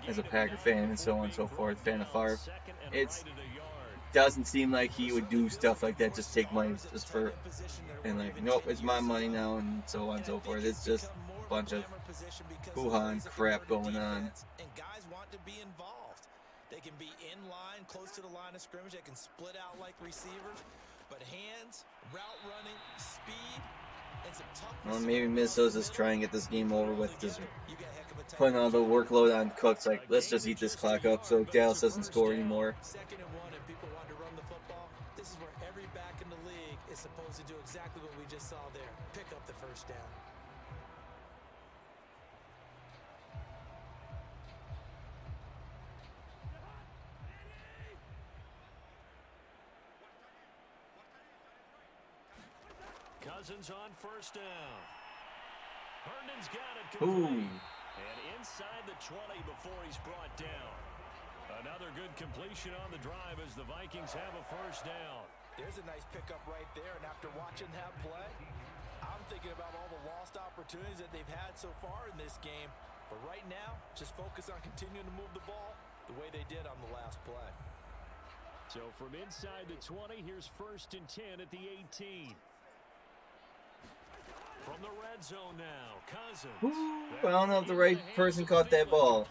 as a Packer fan, and so on and so forth, fan of Favre, it doesn't seem like he would do stuff like that, just take money just for, and like, nope, it's my money now, and so on and so forth. It's just a bunch of hoo-ha and crap going on. And guys want to be involved. They can be in line, close to the line of scrimmage. They can split out like receivers, but hands, route running, speed. Well, maybe Minnesota's just trying to get this game over with, just putting all the workload on Cooks. Like, let's just eat this clock up so Dallas doesn't score anymore. Second and 1, and people want to run the football. This is where every back in the league is supposed to do exactly what we just saw there: pick up the first down. Cousins on first down. Herndon's got it Ooh. complete. And inside the 20 before he's brought down. Another good completion on the drive as the Vikings have a first down. There's a nice pickup right there, and after watching that play, I'm thinking about all the lost opportunities that they've had so far in this game. But right now, just focus on continuing to move the ball the way they did on the last play. So from inside the 20, here's 1st and 10 at the 18. From the red zone now, Cousins. Ooh, I don't know if the right person caught that ball.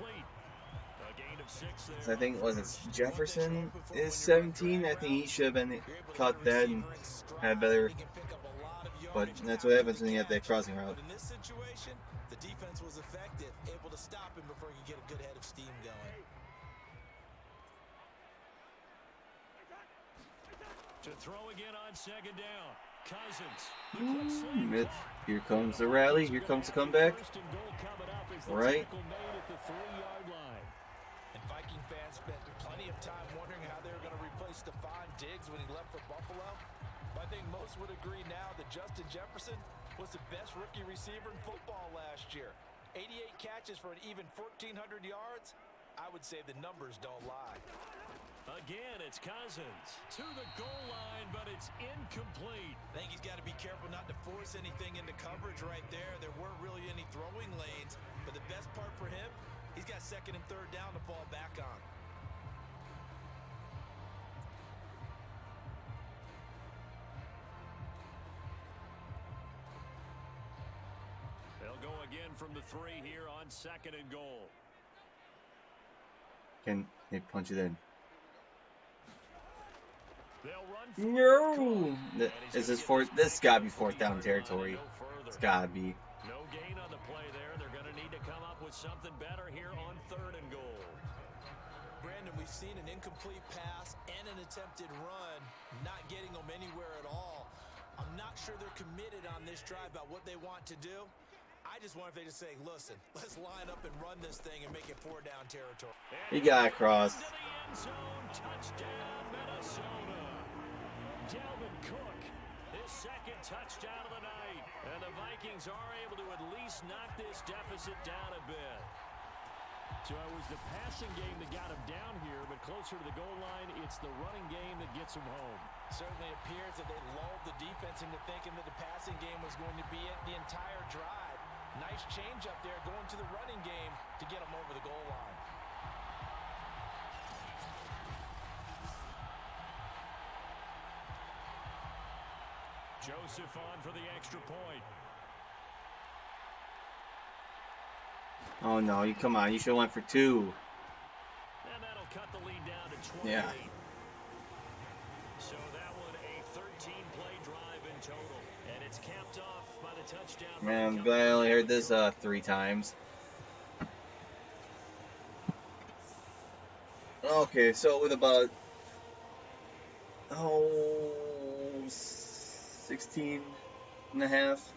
So I think, was it Jefferson is 17? I think he should have been caught that and had better. But that's what happens when you have that crossing route. But in this situation, the defense was effective, able to stop him before he could get a good head of steam going. To throw again on 2nd down. Cousins. Here comes the rally. Here comes the comeback. Right. And Viking fans spent plenty of time wondering how they were going to replace Stephon Diggs when he left for Buffalo. But I think most would agree now that Justin Jefferson was the best rookie receiver in football last year. 88 catches for an even 1,400 yards. I would say the numbers don't lie. Again, it's Cousins to the goal line, but it's incomplete. I think he's got to be careful not to force anything into coverage right there. There weren't really any throwing lanes, but the best part for him, he's got 2nd and 3rd down to fall back on. They'll go again from the 3 here on 2nd and goal. Can they punch it in? No! Is this fourth? This gotta be 4th down territory. It's gotta be. No gain on the play there. They're going to need to come up with something better here on 3rd and goal. Brandon, we've seen an incomplete pass and an attempted run, not getting them anywhere at all. I'm not sure they're committed on this drive about what they want to do. I just wonder if they just say, listen, let's line up and run this thing and make it 4 down territory. He got across. Touchdown, Minnesota. Dalvin Cook, his 2nd touchdown of the night. And the Vikings are able to at least knock this deficit down a bit. So it was the passing game that got him down here, but closer to the goal line, it's the running game that gets him home. Certainly appears that they lulled the defense into thinking that the passing game was going to be it the entire drive. Nice change up there going to the running game to get him over the goal line. Joseph on for the extra point. Oh no, you come on, you should have went for 2. And that'll cut the lead down to 28. Yeah. So that one a 13-play drive in total. And it's capped off by the touchdown. Man, I'm glad I only heard this 3 times. Okay, so with about 16 and a half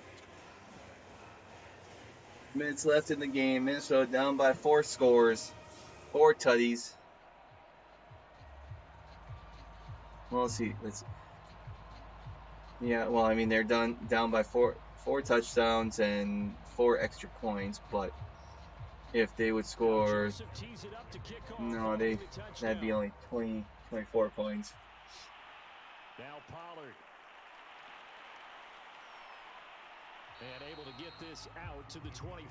minutes left in the game, Minnesota down by 4 scores, 4 tutties. Well, let's see. Yeah, well, I mean, they're down by four touchdowns and 4 extra points, but if they would score, no, that'd be only 24 points. Now Pollard. And able to get this out to the 25.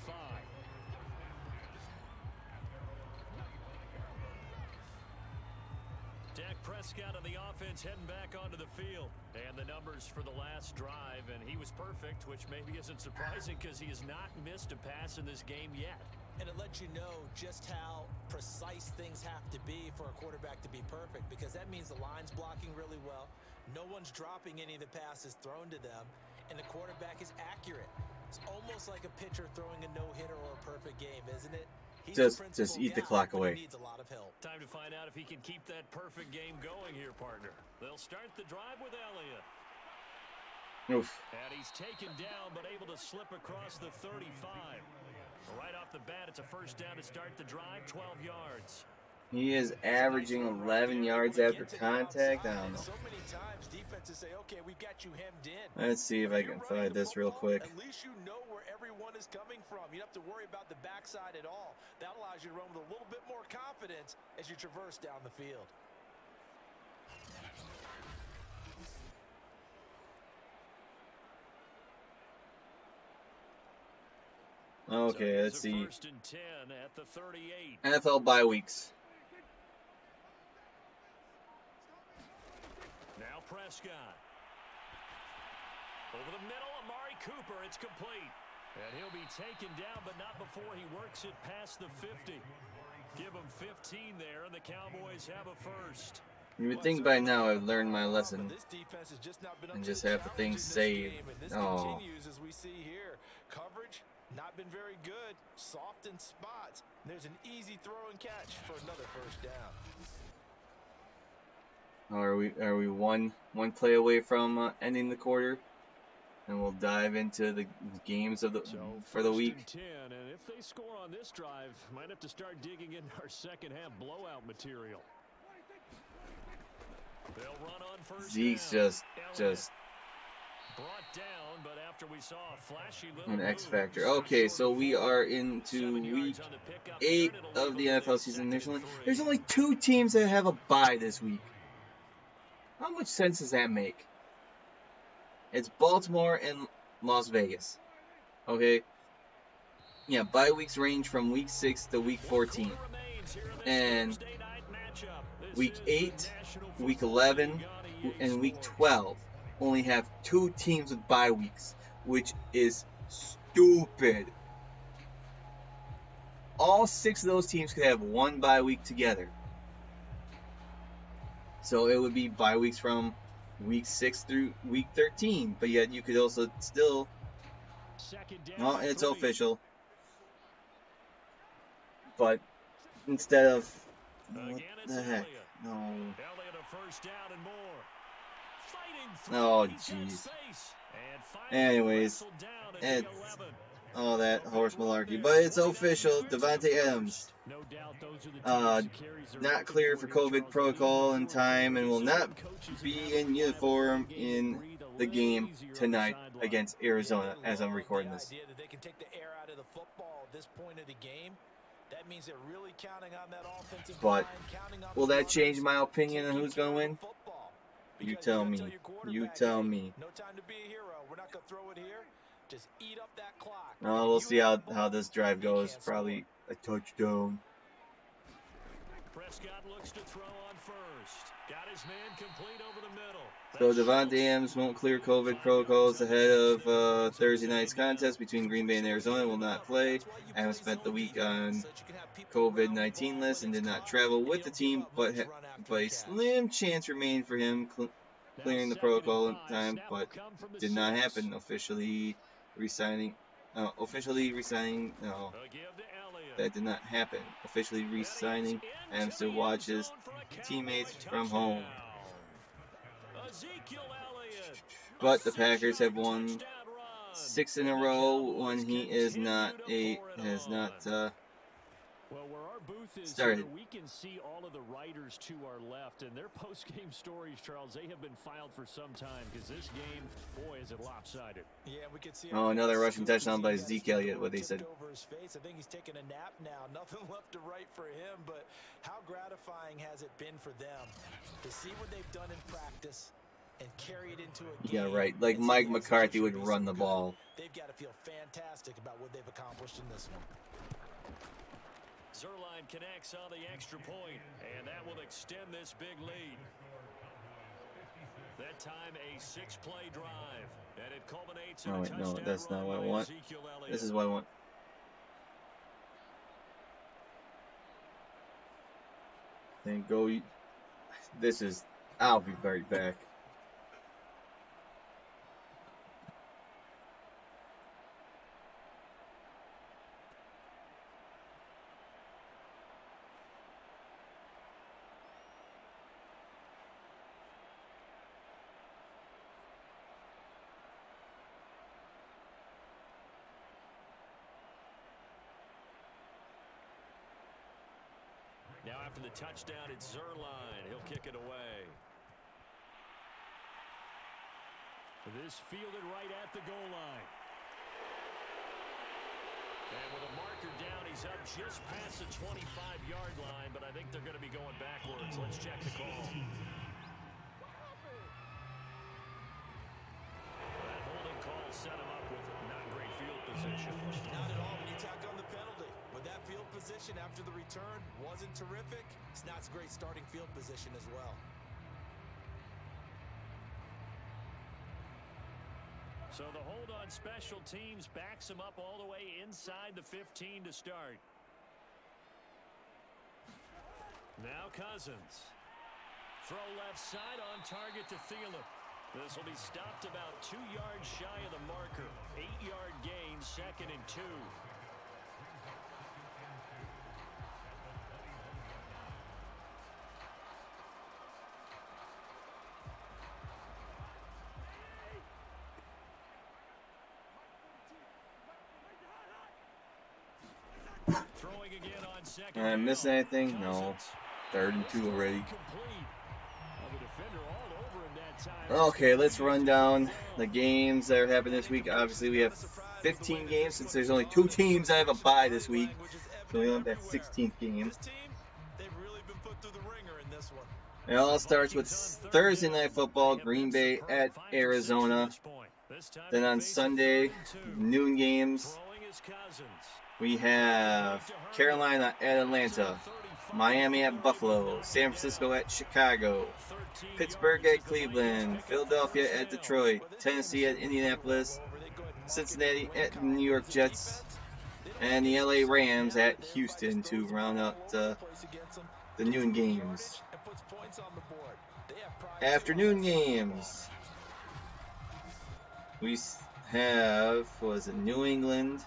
Dak Prescott on the offense heading back onto the field. And the numbers for the last drive, and he was perfect, which maybe isn't surprising because he has not missed a pass in this game yet. And it lets you know just how precise things have to be for a quarterback to be perfect, because that means the line's blocking really well. No one's dropping any of the passes thrown to them, and the quarterback is accurate. It's almost like a pitcher throwing a no-hitter or a perfect game, isn't it? Just eat the clock away. He needs a lot of help. Time to find out if he can keep that perfect game going here, partner. They'll start the drive with Elliott. Oof. And he's taken down, but able to slip across the 35. Right off the bat, it's a first down to start the drive, 12 yards. He is averaging 11 yards after contact. I don't know. So many times defenses say, okay, we've got you hemmed in. Let's see if I can find this real quick. At least you know where everyone is coming from. You don't have to worry about the backside at all. That allows you to run with a little bit more confidence as you traverse down the field. Okay, let's see. First and 10 at the 38. NFL bye weeks. Now Prescott. Over the middle, Amari Cooper. It's complete. And he'll be taken down, but not before he works it past the 50. Give him 15 there, and the Cowboys have a first. You would think by now I've learned my lesson and just have the thing saved. Oh. As we see here, coverage not been very good, soft in spots. There's an easy throw and catch for another first down. Are we one play away from ending the quarter, and we'll dive into the games of the for the week. 10, and if they score on this drive, might have to start digging in our second half blowout material. They'll run on first Zeke's down. just Brought down, but after we saw a flashy little an X move, factor. Okay, so we are into week 8 of the NFL season. There's only 2 teams that have a bye this week. How much sense does that make? It's Baltimore and Las Vegas. Okay? Yeah, bye weeks range from week 6 to week 14. And week 8, week 11, and week 12 only have 2 teams with bye weeks, which is stupid. All 6 of those teams could have 1 bye week together. So it would be bye weeks from week 6 through week 13. But yet you could also still... Well, it's official. But instead of... What the heck? No. Oh, jeez. Anyways, it's all that horse malarkey. But it's official. Davante Adams. Not clear for COVID protocol in time and will not be in uniform in the game tonight against Arizona as I'm recording this. They can take the air out of the football at this point of the game. That means they're really counting on that offensive line, counting on will that change my opinion on who's going to win? You tell me. You tell me. No time to be a hero. We're not going to throw it here. Just eat up that clock. Oh, we'll see how this drive goes. Probably a touchdown. Prescott looks to throw on first. Got his man complete over the middle. So Davante Adams won't clear COVID protocols ahead of Thursday night's contest between Green Bay and Arizona. Will not play. Adams spent the week on COVID-19 list and did not travel with the team, but a slim chance remained for him clearing the protocol in time, but did not happen. Officially resigning. No, that did not happen. Officially re-signing Adams to watch his teammates from home. But the Packers have won 6 in a row when he has not started. We can see all of the writers to our left, and their post-game stories, Charles, they have been filed for some time because this game, boy, is it lopsided. Yeah, we can see. Oh, another rushing touchdown by Zeke Elliott, what they said. Over his face. I think he's taking a nap now. Nothing left to write for him, but how gratifying has it been for them to see what they've done in practice and carry it into a game? Yeah, right. Like Mike McCarthy would run the ball. They've got to feel fantastic about what they've accomplished in this one. Zerline connects on the extra point, and that will extend this big lead. That time a 6-play drive, and it culminates in a touchdown. No, that's not what I want. This is what I want. Then go. I'll be right back. Now after the touchdown, it's Zerline. He'll kick it away. This fielded right at the goal line. And with a marker down, he's up just past the 25-yard line, but I think they're going to be going backwards. Let's check the call. That holding call set him up with not great field position. Not at all when you tack on the penalty. But that field position after the return wasn't terrific. It's not a great starting field position as well. So the hold on special teams backs him up all the way inside the 15 to start. Now Cousins. Throw left side on target to Thielen. This will be stopped about 2 yards shy of the marker. 8-yard gain, 2nd and 2. Throwing again on second. Did I miss anything? No. 3rd and 2 already. Okay, let's run down the games that are happening this week. Obviously, we have 15 games since there's only 2 teams that have a bye this week. So we don't have that 16th game. It all starts with Thursday Night Football, Green Bay at Arizona. Then on Sunday, noon games, we have Carolina at Atlanta, Miami at Buffalo, San Francisco at Chicago, Pittsburgh at Cleveland, Philadelphia at Detroit, Tennessee at Indianapolis, Cincinnati at the New York Jets, and the LA Rams at Houston to round out the noon games. Afternoon games, we have, New England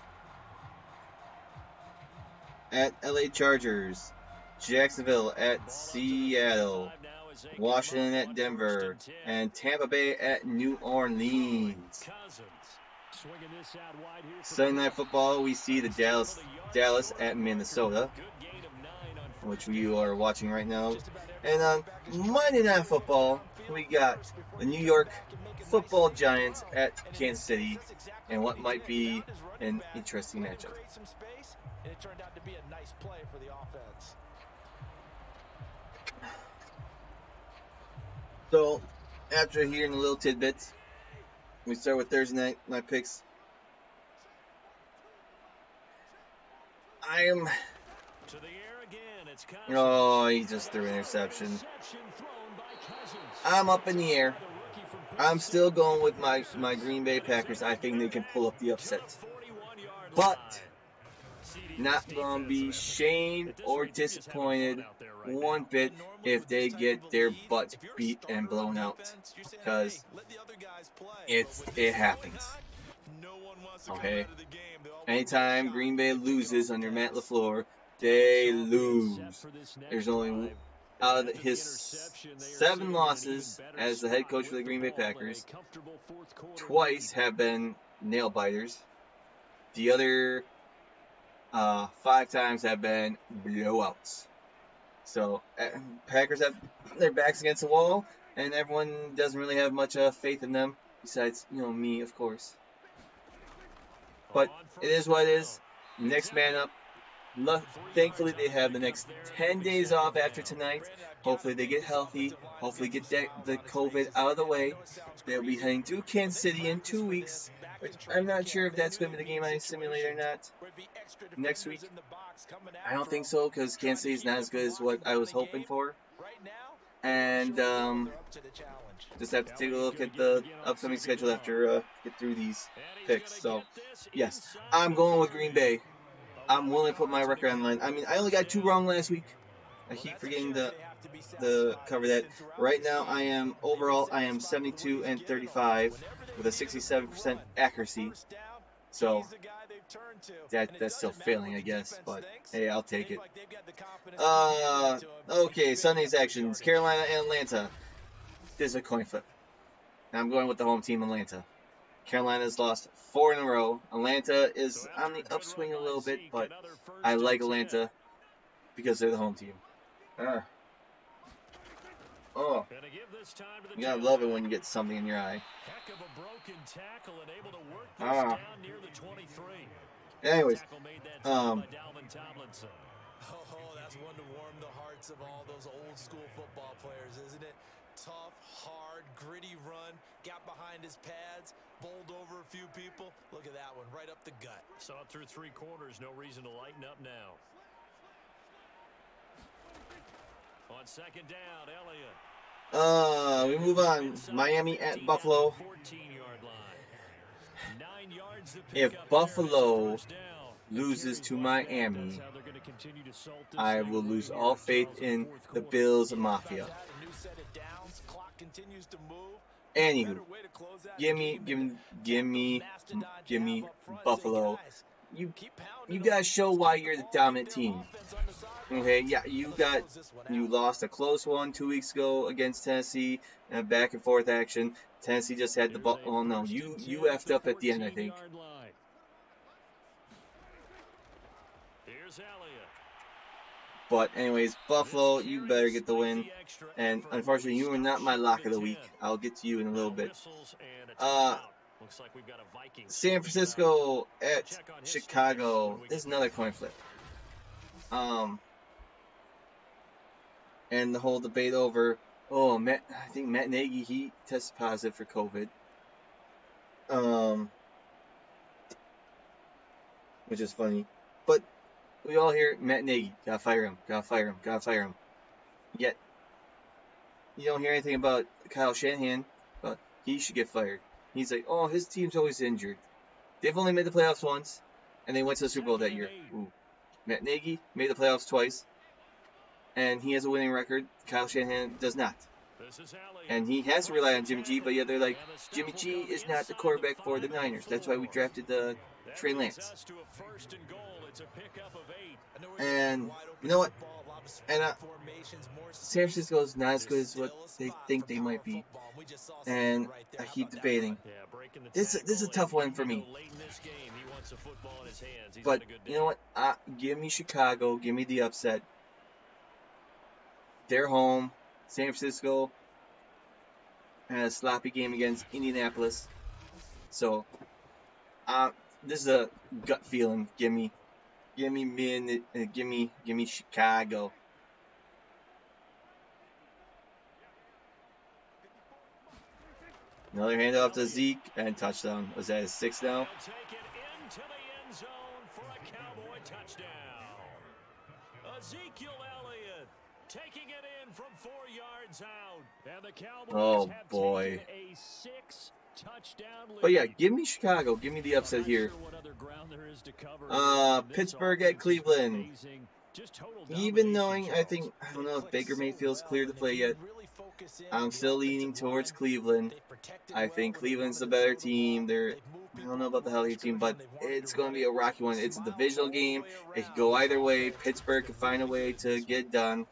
at LA Chargers, Jacksonville at Seattle, Washington at Denver, and Tampa Bay at New Orleans. Sunday Night Football, we see the Dallas at Minnesota, which we are watching right now. And on Monday Night Football, we got the New York Football Giants at Kansas City, and what might be an interesting matchup. It turned out to be a nice play for the offense. So, after hearing the little tidbits, we start with Thursday night, my picks. Oh, he just threw an interception. I'm up in the air. I'm still going with my Green Bay Packers. I think they can pull up the upset. But not going to be shamed or disappointed one bit if they get their butts beat and blown out. Because it happens. Okay? Anytime Green Bay loses under Matt LaFleur, they lose. There's only, out of his 7 losses as the head coach for the Green Bay Packers, twice have been nail biters. The other 5 times have been blowouts. So Packers have their backs against the wall, and everyone doesn't really have much faith in them, besides, me, of course. But it is what it is. Next man up. Thankfully, they have the next 10 days off after tonight. Hopefully, they get healthy. Hopefully, get the COVID out of the way. They'll be heading to Kansas City in 2 weeks. I'm not sure if that's going to be the game I simulate or not next week. I don't think so, because Kansas City is not as good as what I was hoping for. And just have to take a look at the upcoming schedule after get through these picks. So, yes, I'm going with Green Bay. I'm willing to put my record on the line. I mean, I only got 2 wrong last week. I keep forgetting to cover that. Right now, I am 72-35 with a 67% accuracy. So that's still failing, I guess. But hey, I'll take it. Okay, Sunday's actions: Carolina and Atlanta. This is a coin flip. I'm going with the home team, Atlanta. Carolina's lost 4 in a row. Atlanta is on the upswing a little bit, but I like Atlanta because they're the home team. Ah. Oh. And to give this time to the You gotta love it when you get something in your eye. Heck of a broken tackle and able to work this Ah. down near the 23. Anyways, Tackle made that time by Dalvin Tomlinson. Oh, that's one to warm the hearts of all those old school football players, isn't it? Tough, hard, gritty run, got behind his pads, bowled over a few people. Look at that one, right up the gut. Saw it through 3 quarters, no reason to lighten up now. On second down, Elliott. we move on. Miami at Buffalo. 14-yard line. 9 yards to pick If up Buffalo there. It's a first down. loses to Miami, I will lose all faith in the Bills Mafia. Anywho, give me Buffalo. You guys show why you're the dominant team. Okay, yeah, you lost a close one 2 weeks ago against Tennessee, and back and forth action. Tennessee just had the ball. Oh no, you effed up at the end, I think. But anyways, Buffalo, you better get the win. And unfortunately, you are not my lock of the week. I'll get to you in a little bit. San Francisco at Chicago. This is another coin flip. And the whole debate over, I think Matt Nagy, he tested positive for COVID. Which is funny. But we all hear Matt Nagy, gotta fire him. Yet, you don't hear anything about Kyle Shanahan, but he should get fired. He's like, his team's always injured. They've only made the playoffs once, and they went to the Super Bowl that year. Ooh. Matt Nagy made the playoffs twice, and he has a winning record. Kyle Shanahan does not. And he has to rely on Jimmy G, but yet they're like, Jimmy G is not the quarterback for the Niners. That's why we drafted Trey Lance. And you know what? And San Francisco is not as good as what they think they might be. And I keep debating. This is a tough one for me. But you know what? Give me Chicago. Give me the upset. They're home. San Francisco had a sloppy game against Indianapolis. So, this is a gut feeling. Give me Chicago. Another handoff to Zeke and touchdown. Was that his 6th now? Ezekiel Elliott taking it in from 4 yards out. And the Cowboys oh have boy. A 6-touchdown lead. But yeah, give me Chicago. Give me the upset here. Pittsburgh at Cleveland. Even knowing, I don't know if Baker Mayfield's clear to play yet. I'm still leaning towards Cleveland. I think Cleveland's the better team. I don't know about the healthy team, but it's going to be a rocky one. It's a divisional game. It could go either way. Pittsburgh could find a way to get it done.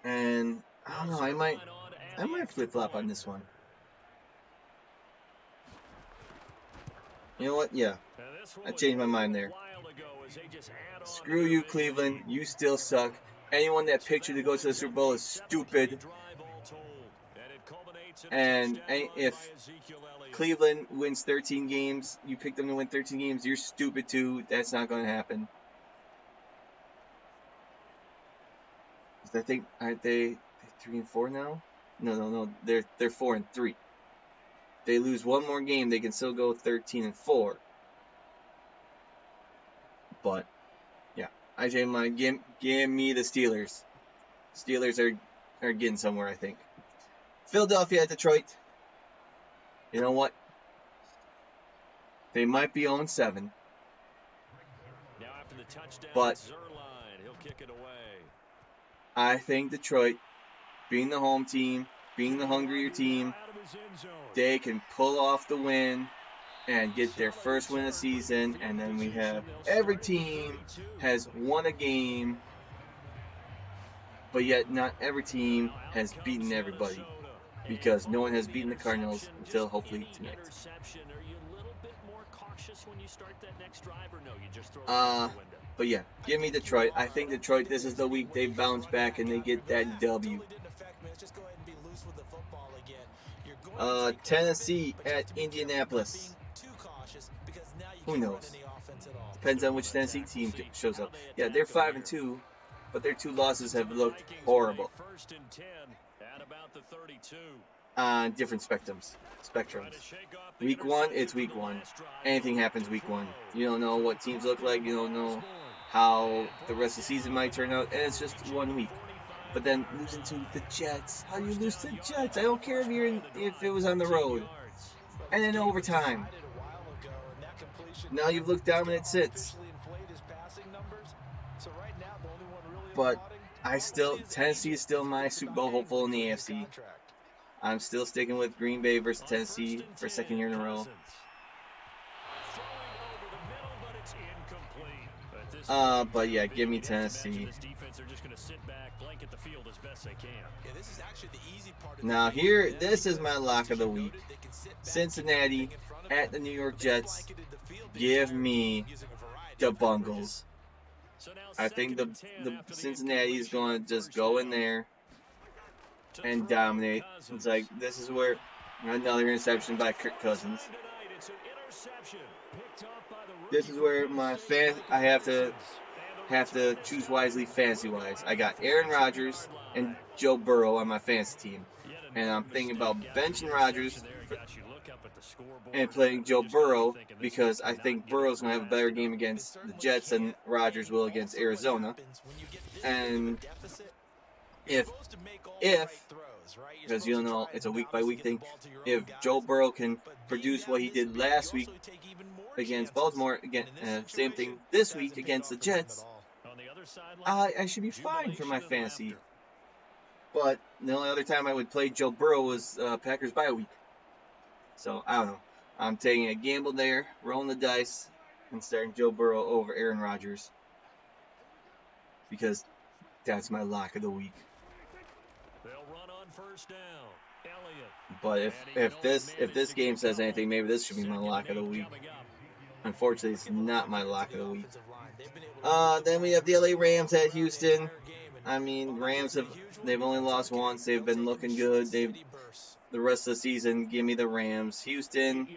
And I don't know. I might flip-flop on this one. You know what? Yeah. I changed my mind there. Screw you, Cleveland. You still suck. Anyone that picked you to go to the Super Bowl is stupid. And if Cleveland wins 13 games, you pick them to win 13 games, you're stupid too. That's not going to happen. I think, aren't they 3-4 now? No. They're 4-3. They lose one more game, they can still go 13-4. But yeah, I change my give me the Steelers. Steelers are getting somewhere, I think. Philadelphia at Detroit. You know what? They might be 0-7. But he'll kick it away. I think Detroit, being the home team, being the hungrier team, they can pull off the win and get their first win of the season. And then we have every team has won a game, but yet not every team has beaten everybody, because no one has beaten the Cardinals until hopefully tonight. But yeah, give me Detroit. I think Detroit, this is the week they bounce back and they get that W. Tennessee at Indianapolis. Who knows? Depends on which Tennessee team shows up. Yeah, they're 5-2, but their 2 losses have looked horrible. On different spectrums. Week 1, it's week 1. Anything happens week 1. You don't know what teams look like. You don't know how the rest of the season might turn out, and it's just 1 week. But then losing to the Jets. How do you lose to the Jets? I don't care if it was on the road. And in overtime. Now you've looked dominant since. But Tennessee is still my Super Bowl hopeful in the AFC. I'm still sticking with Green Bay versus Tennessee for 2nd year in a row. But yeah, give me Tennessee. Now this is my lock of the week. Cincinnati at the New York Jets. Give me the Bungles. I think the Cincinnati is going to just go in there and dominate. It's like, this is where another interception by Kirk Cousins. This is where I have to choose wisely fantasy-wise. I got Aaron Rodgers and Joe Burrow on my fantasy team. And I'm thinking about benching Rodgers and playing Joe Burrow because I think Burrow's going to have a better game against the Jets than Rodgers will against Arizona. And if because you don't know, it's a week-by-week thing, if Joe Burrow can produce what he did last week against Baltimore, again, same thing this week against the Jets, I should be fine for my fantasy. But the only other time I would play Joe Burrow was Packers bye week. So, I don't know. I'm taking a gamble there, rolling the dice, and starting Joe Burrow over Aaron Rodgers. Because that's my lock of the week. But if this game says anything, maybe this should be my lock of the week. Unfortunately, it's not my lock of the week. Then we have the LA Rams at Houston. I mean, they've only lost once. They've been looking good. The rest of the season, give me the Rams. Houston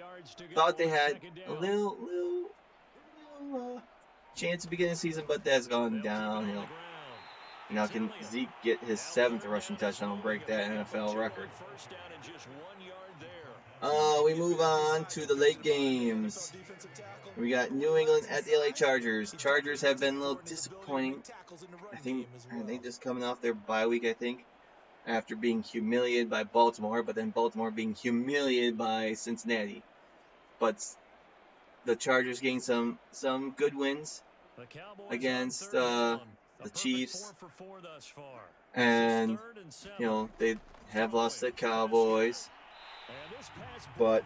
thought they had a little chance to begin the season, but that's gone downhill. Now, can Zeke get his 7th rushing touchdown and break that NFL record? We move on to the late games. We got New England at the LA Chargers. Chargers have been a little disappointing. I think just coming off their bye week, after being humiliated by Baltimore, but then Baltimore being humiliated by Cincinnati. But the Chargers getting some good wins against the Chiefs, and they have lost the Cowboys. But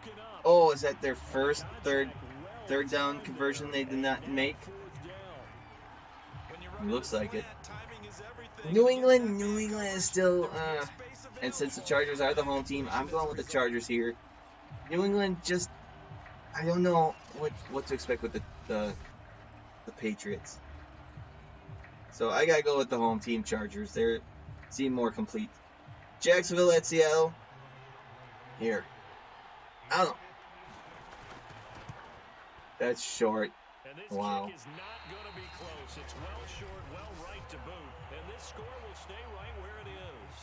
is that their first third down conversion they did not make? It looks like it. New England is still and since the Chargers are the home team, I'm going with the Chargers here. New England I don't know what to expect with the Patriots. So I gotta go with the home team Chargers. They seem more complete. Jacksonville at Seattle. Here. I don't know. That's short. Wow. It's well short, well right to boot, and this score will stay right where it is.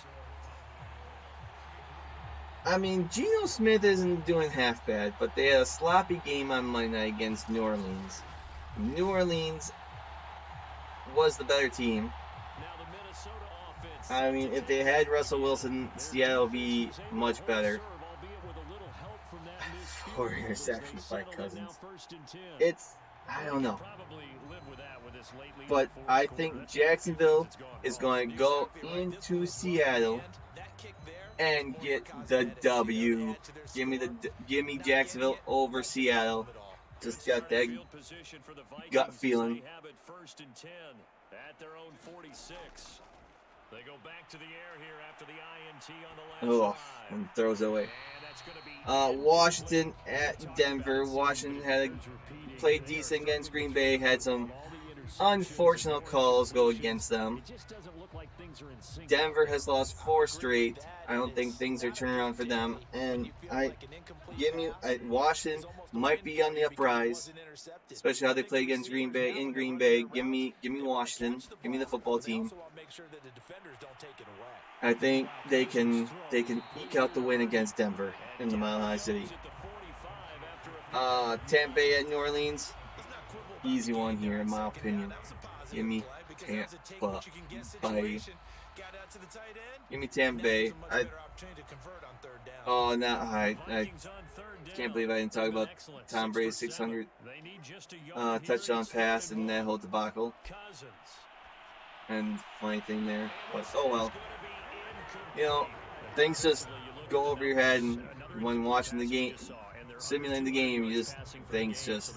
I mean, Geno Smith isn't doing half bad, but they had a sloppy game on Monday night against New Orleans. New Orleans was the better team. I mean, if they had Russell Wilson, Seattle would be much better. 4 interceptions by Cousins. I don't know. But I think Jacksonville is going to go into Seattle and get the W. Give me Jacksonville over Seattle. Just got that gut feeling. They go back to the air here after the INT on the last drive. And throws it away. Washington at Denver. Washington played decent against Green Bay. Had some unfortunate calls go against them. Denver has lost 4 straight. I don't think things are turning around for them. And Washington might be on the uprise, especially how they play against Green Bay in Green Bay. Give me Washington. Give me the football team. I think they can eke out the win against Denver in the Mile High City. Tampa Bay at New Orleans, easy one here in my opinion. Give me Tampa Bay. Give me Tampa Bay. I can't believe I didn't talk about Tom Brady's 600 touchdown pass and that whole debacle. And funny thing there, but oh well. You know, things just go over your head, and when watching the game, simulating the game, things just.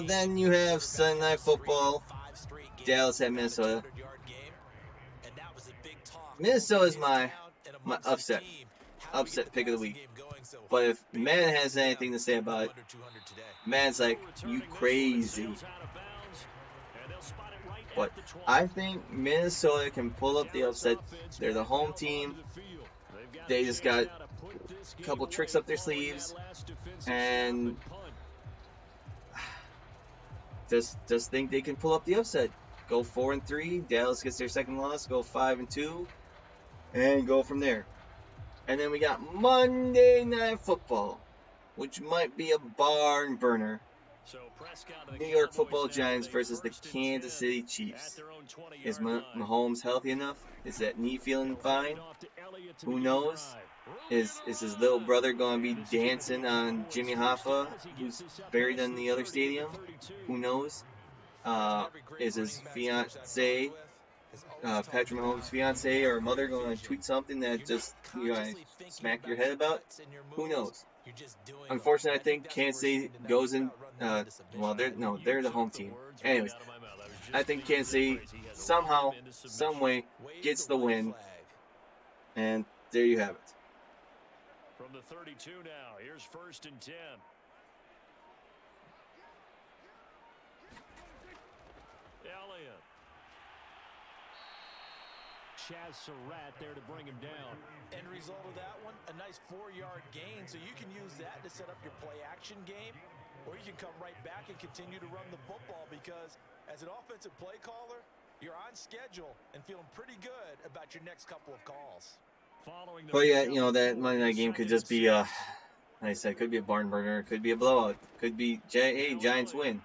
Then you have Sunday Night Football, Dallas at Minnesota. Minnesota is my upset pick of the week. But if Madden has anything to say about it, Madden's like, you crazy. But I think Minnesota can pull up the upset. They're the home team. They just got a couple tricks up their sleeves, and just think they can pull up the upset. Go 4-3. Dallas gets their second loss. Go 5-2, and go from there. And then we got Monday Night Football, which might be a barn burner. New York Football Giants versus the Kansas City Chiefs. Is Mahomes healthy enough? Is that knee feeling fine? Who knows? Is his little brother going to be dancing on Jimmy Hoffa, who's buried in the other stadium? Who knows? Is his fiance, Patrick Mahomes' fiance or mother, going to tweet something that just you're going to smack your head about? Who knows? Unfortunately, I think Kansas City goes in. They're the home team. Anyways, I think Kansas City somehow, some way, gets the win, and there you have it. From the 32 now, here's 1st and 10. Elliott. Chaz Surratt there to bring him down. End result of that one, a nice 4-yard gain, so you can use that to set up your play action game, or you can come right back and continue to run the football, because as an offensive play caller, you're on schedule and feeling pretty good about your next couple of calls. But yeah, that Monday night game could just be like I said, could be a barn burner, could be a blowout, could be Giants win.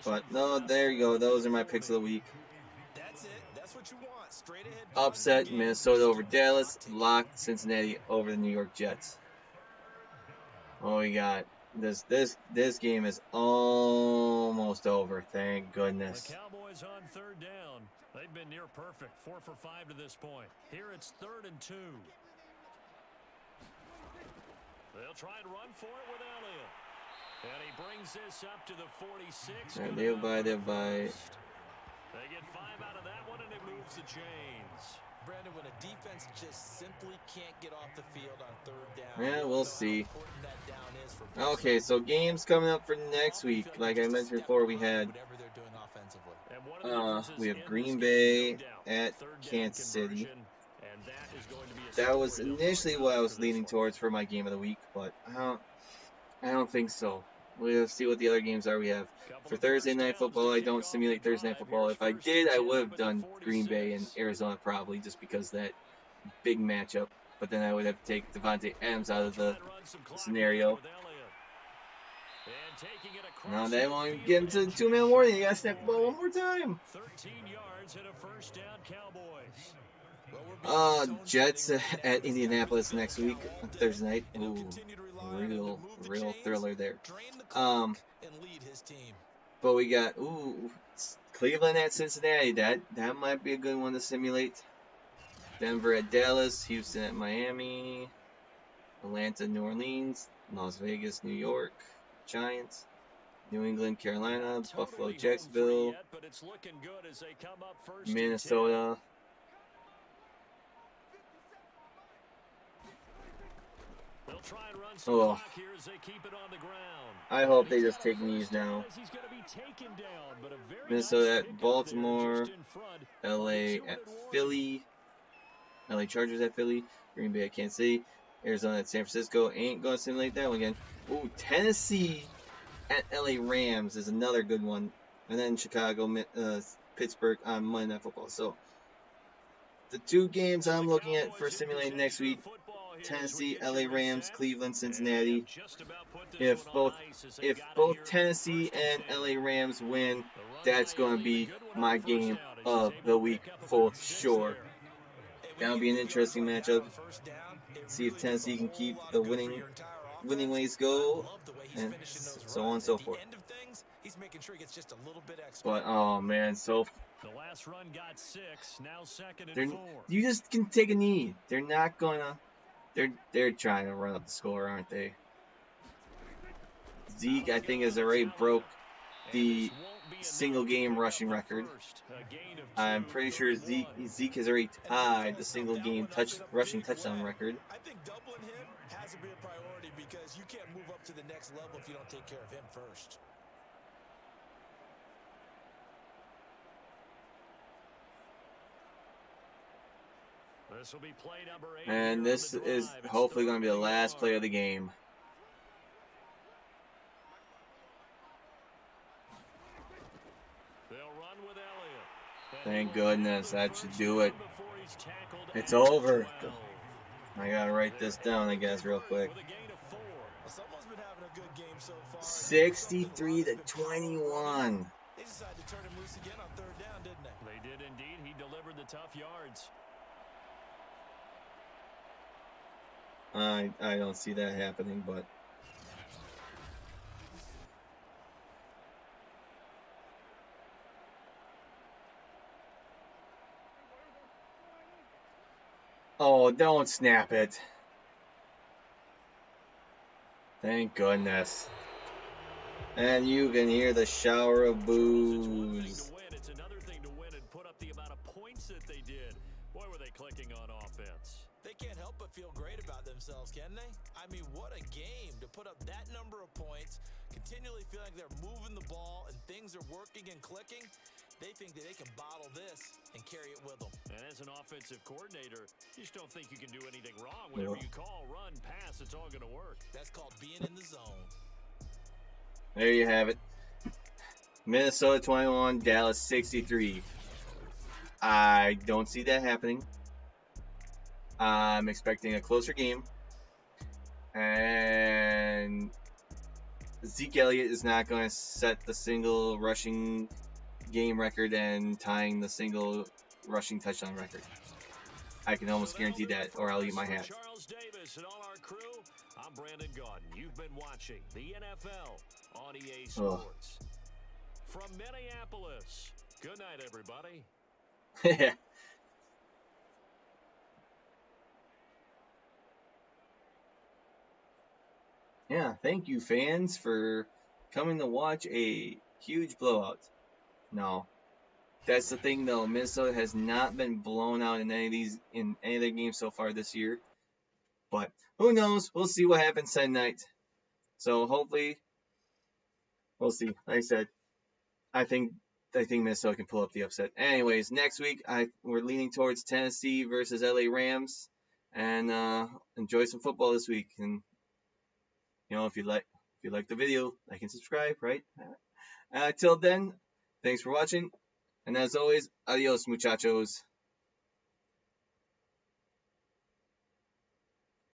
But no, there you go. Those are my picks of the week. That's it. That's what you want. Straight ahead. Upset Minnesota over Dallas, locked Cincinnati over the New York Jets. Oh, we got this game is almost over. Thank goodness. The Cowboys on 3rd down. They've been near perfect. 4 for 5 to this point. Here it's 3rd and 2. They'll try and run for it with Elliott. And he brings this up to the 46. They'll buy. They get 5 out of that one, and it moves the chains. Brandon, when a defense just simply can't get off the field on 3rd down. Yeah, we'll see. Okay, so games coming up for next week. Like I mentioned before, we have Green Bay at Kansas City. That was initially what I was leaning towards for my game of the week, but I don't think so. We'll see what the other games are we have. For Thursday Night Football, I don't simulate Thursday Night Football. If I did, I would have done Green Bay and Arizona probably, just because that big matchup. But then I would have to take Devontae Adams out of the scenario. Now they won't even get into the 2-man warning. You got to snap the ball one more time. 13 yards and a 1st down, Cowboys. Jets at Indianapolis next week, Thursday night. Ooh, real thriller there. But we got Cleveland at Cincinnati. That might be a good one to simulate. Denver at Dallas, Houston at Miami, Atlanta, New Orleans, Las Vegas, New York, Giants, New England, Carolina, Buffalo, Jacksonville, Minnesota. They'll try and run some clock here as they keep it on the ground. I hope they just take knees now. Minnesota at Baltimore, LA at Philly, LA Chargers at Philly, Green Bay at Kansas City, Arizona at San Francisco. Ain't going to simulate that one again. Ooh, Tennessee at LA Rams is another good one. And then Chicago, Pittsburgh on Monday Night Football. So the two games I'm looking at for simulating next week: Tennessee, LA Rams, Cleveland, Cincinnati. If both Tennessee and LA Rams win, that's going to be my game of the week for sure. That'll be an interesting matchup. See if Tennessee can keep the winning ways go, and so on and so forth. But oh man, so the last run got 6, now 2nd and 4. You just can take a knee. They're not gonna. They're trying to run up the score, aren't they? Zeke, I think, has already broke the single game rushing record. I'm pretty sure Zeke has already tied the single game rushing touchdown record. I think doubling him has to be a priority because you can't move up to the next level if you don't take care of him first. This will be play number 8. And this is hopefully going to be the last play of the game. Thank goodness, that should do it. It's over. I gotta write this down, I guess, real quick. 63-21. They decided to turn him loose again on third down, didn't they? They did indeed. He delivered the tough yards. I don't see that happening, but oh, don't snap it. Thank goodness. And you can hear the shower of boos. It's another thing to win and put up the amount of points that they did. Boy, were they clicking on offense. They can't help but feel great about themselves, can they? I mean, what a game to put up that number of points, continually feeling like they're moving the ball and things are working and clicking. They think that they can bottle this and carry it with them. And as an offensive coordinator, you just don't think you can do anything wrong. Whatever you call, run, pass, it's all going to work. That's called being in the zone. There you have it. Minnesota 21, Dallas 63. I don't see that happening. I'm expecting a closer game. And Zeke Elliott is not going to set the single rushing game record and tying the single rushing touchdown record. I can almost guarantee that, or I'll eat my hat. Charles Davis and all our crew, I'm Brandon Gaudin. You've been watching the NFL on EA Sports. From Minneapolis, good night, everybody. Yeah, thank you, fans, for coming to watch a huge blowout. No, that's the thing, though. Minnesota has not been blown out in any of their games so far this year. But who knows? We'll see what happens tonight. So hopefully, we'll see. Like I said, I think Minnesota can pull up the upset. Anyways, next week we're leaning towards Tennessee versus LA Rams, and enjoy some football this week. And if you like the video, like and subscribe, right? Till then, thanks for watching, and as always, adios, muchachos.